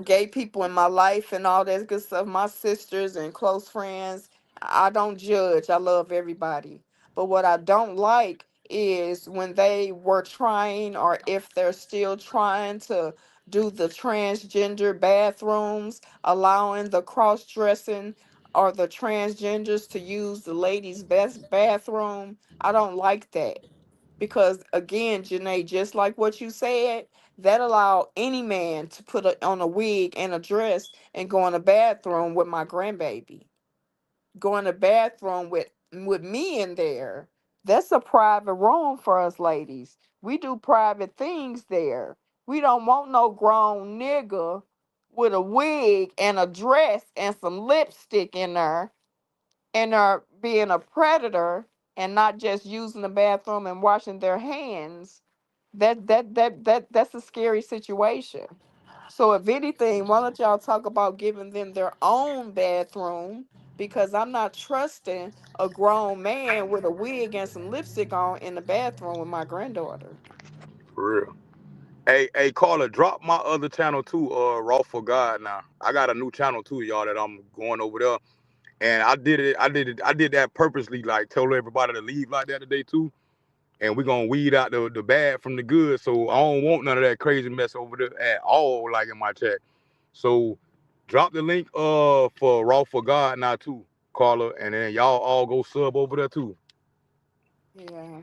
gay people in my life and all that good stuff, my sisters and close friends. I don't judge. I love everybody. But what I don't like is when they were trying, or if they're still trying to do the transgender bathrooms, allowing the cross dressing or the transgenders to use the ladies' best bathroom. I don't like that. Because again, Janae, just like what you said, that allowed any man to put on a wig and a dress and go in the bathroom with my grandbaby. Go in the bathroom with me in there. That's a private room for us ladies. We do private things there. We don't want no grown nigga with a wig and a dress and some lipstick in there and are being a predator and not just using the bathroom and washing their hands. That's a scary situation. So if anything, why don't y'all talk about giving them their own bathroom, because I'm not trusting a grown man with a wig and some lipstick on in the bathroom with my granddaughter. For real. Hey, Carla, drop my other channel too. Raw for God. Now I got a new channel too, y'all. That I'm going over there, and I did that purposely. Like, told everybody to leave like that today too. And we're gonna weed out the bad from the good. So I don't want none of that crazy mess over there at all, like in my chat. So drop the link for Raw for God now too, Carla, and then y'all all go sub over there too. Yeah.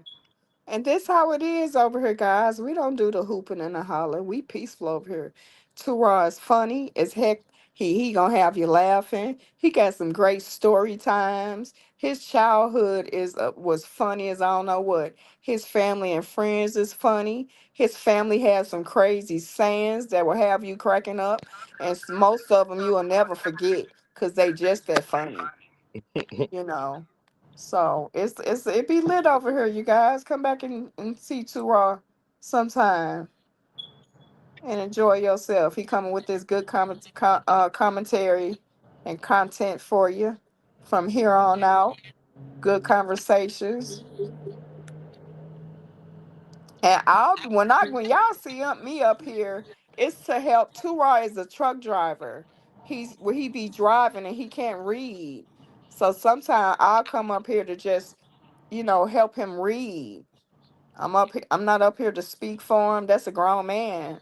And this how it is over here, guys. We don't do the hooping and the hollering. We peaceful over here. Tura is funny as heck. He gonna have you laughing. He got some great story times. His childhood was funny as I don't know what. His family and friends is funny. His family has some crazy sayings that will have you cracking up, and most of them you will never forget because they just that funny. you know. So it be lit over here, you guys. Come back and see Raw sometime and enjoy yourself. He coming with this good commentary and content for you from here on out. Good conversations. And when y'all see me up here, it's to help. Tura is a truck driver. He be driving and he can't read. So sometimes I'll come up here to just help him read. I'm not up here to speak for him. That's a grown man,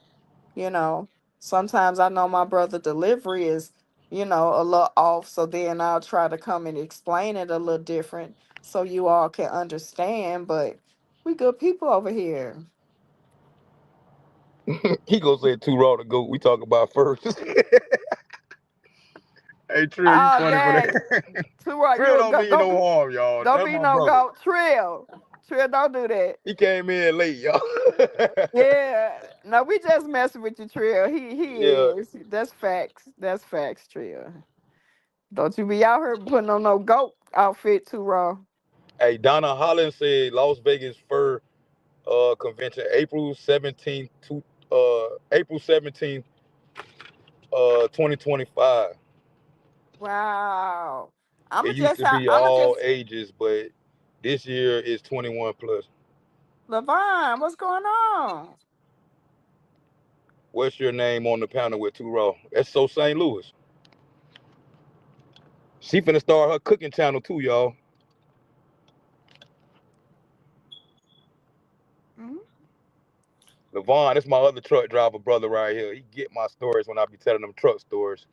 you know. Sometimes I know my brother delivery is, a little off, so then I'll try to come and explain it a little different so you all can understand, but we good people over here. He gonna say too raw to go. We talk about first. Hey Trill, you Oh funny for dang, that. too right. Trill You don't go, mean don't no be harm, y'all. don't That's be my no brother. goat. Trill. Trill, don't do that. He came in late, y'all. Yeah. No, we just messing with you, Trill. He Yeah. is. That's facts. That's facts, Trill. Don't you be out here putting on no goat outfit too raw. Hey, Donna Holland said Las Vegas Fur convention April 17th, 2025. Wow. It used to be I'ma all just ages, but this year is 21 plus. Levon, what's going on? What's your name on the panel with Two Raw? That's so St. Louis. She finna start her cooking channel too, y'all. Mhm. Levon, that's my other truck driver brother right here. He get my stories when I be telling them truck stories.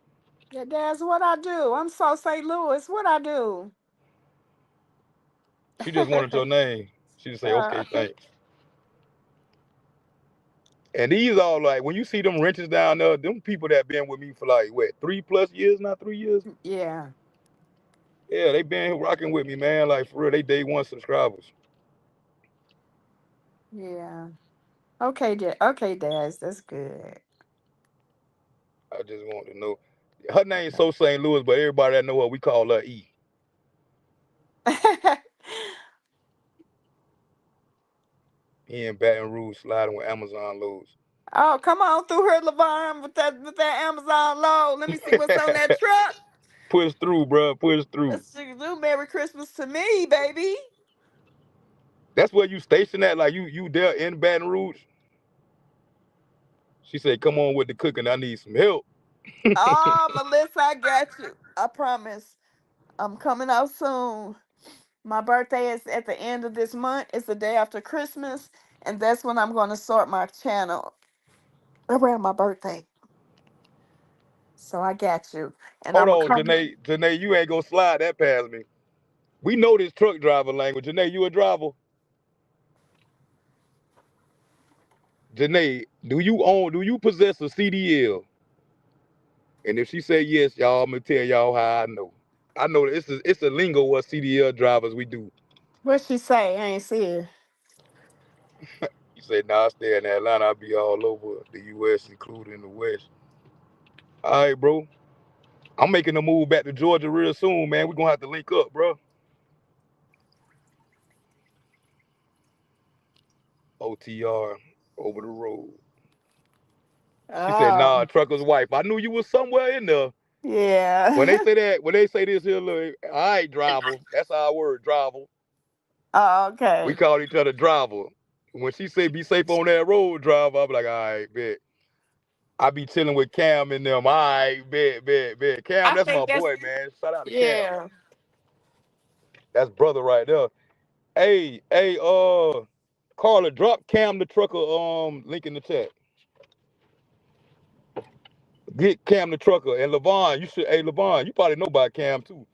Yeah, that's what I do. I'm so St. Louis. What I do? She just wanted your name. She just say, uh, okay, thanks. And these all like when you see them wrenches down there, them people that been with me for like what 3 plus years now, 3 years. yeah, Yeah, they been rocking with me, man. Like for real, they day one subscribers. yeah. Okay, okay, Daz, that's good. I just want to know. Her name's so St. Louis, but everybody that know her, we call her E. He in Baton Rouge sliding with Amazon loads. Oh, come on through here, Levon, with that Amazon load. Let me see what's on that truck. Push through, bro. Push through. Let's do Merry Christmas to me, baby. That's where you stationed at. Like you there in Baton Rouge. She said, "Come on with the cooking. I need some help." Oh, Melissa, I got you. I promise. I'm coming out soon. My birthday is at the end of this month. It's the day after Christmas, and that's when I'm going to start my channel around my birthday. So I got you, and Hold I'm gonna on, come. Janae. Janae, you ain't gonna slide that past me. We know this truck driver language. Janae, you a driver? Janae, do you possess a CDL? And if she say yes, y'all, I'm gonna tell y'all how I know. I know it's a lingo what CDL drivers we do. What she say? I ain't see her. You say, nah, I stay in Atlanta, I be all over the US, including the West. All right, bro. I'm making a move back to Georgia real soon, man. We're gonna have to link up, bro. OTR over the road. She said, nah, Oh, trucker's wife. I knew you was somewhere in there. yeah. When they say this here, look, all right, driver. That's our word, driver. Oh, We okay. call each other driver. When she say be safe on that road, driver, I be like, all right, bet. I be chilling with Cam and them. All right, bet. Cam, I that's my think that's boy, man. Shout out to Cam. yeah. That's brother right there. Hey, Carla, drop Cam the trucker link in the chat. Get Cam the trucker and Levon. Hey Levon, you probably know about Cam too.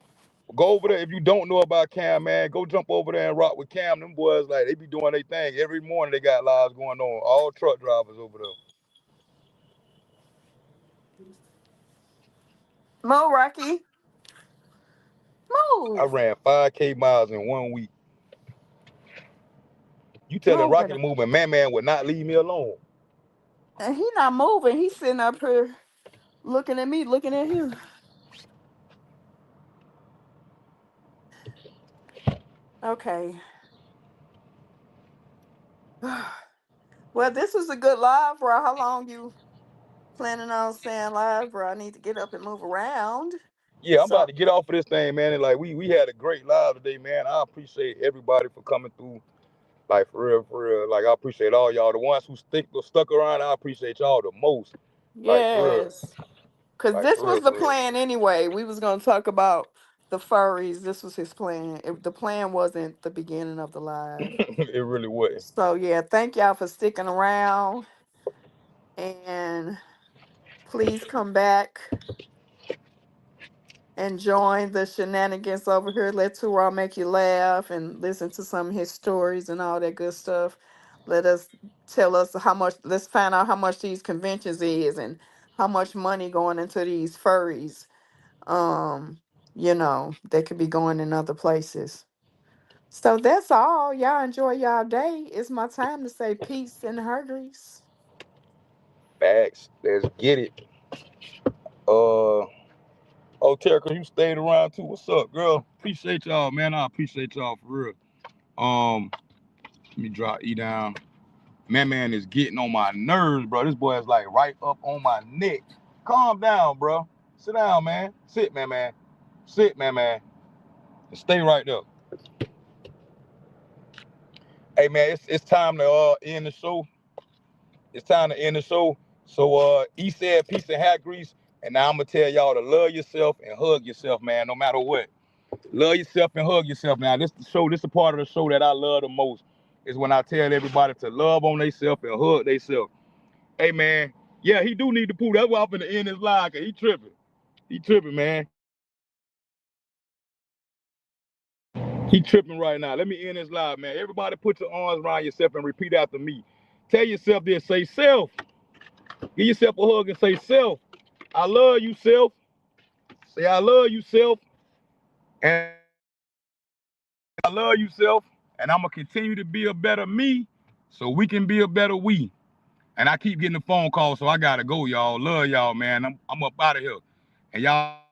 Go over there. If you don't know about Cam, man, go jump over there and rock with Cam. Them boys, like, they be doing their thing. Every morning they got lives going on. All truck drivers over there. Move, Rocky. I Move. ran 5K miles in 1 week. You telling Move Rocky it. to move and Man would not leave me alone. And he not moving. He's sitting up here looking at me, looking at him. Okay. Well, this was a good live, bro. How long you planning on staying live, bro? I need to get up and move around. Yeah, I'm about So to get off of this thing, man. And like we had a great live today, man. I appreciate everybody for coming through. Like for real, for real. Like I appreciate all y'all. The ones who stuck around, I appreciate y'all the most. Like for real. yes. Cause Like this for real, was the for real. plan anyway. We was gonna talk about the furries. This was his plan. The plan wasn't the beginning of the live. It really wasn't. So yeah, thank y'all for sticking around, and please come back and join the shenanigans over here. Let Tural make you laugh and listen to some of his stories and all that good stuff. Let us tell us how much. Let's find out how much these conventions is and how much money going into these furries. Um, they could be going in other places. So that's all. Y'all enjoy y'all day. It's my time to say peace and hurries. Facts. Let's get it. Uh oh, Terica, you stayed around too. What's up, girl? Appreciate y'all, man. I appreciate y'all for real. Let me drop E down. Man is getting on my nerves, bro. This boy is like right up on my neck. Calm down, bro. Sit down, man. Sit, man. Sit, man. And stay right there. Hey, man, it's time to end the show. It's time to end the show. So he said peace and hat grease. And now I'm gonna tell y'all to love yourself and hug yourself, man, no matter what. Love yourself and hug yourself. Now, this is a part of the show that I love the most. Is when I tell everybody to love on themselves and hug themselves. Hey, man, yeah, he do need to poo. That's why I'm finna end his live, cause he tripping. He tripping, man. He tripping right now. Let me end this live, man. Everybody put your arms around yourself and repeat after me. Tell yourself this. Say self. Give yourself a hug and say self. I love you, self. Say I love you, self. And I love you, self. And I'm gonna continue to be a better me so we can be a better we. And I keep getting a phone call, so I gotta go, y'all. Love y'all, man. I'm up out of here. And y'all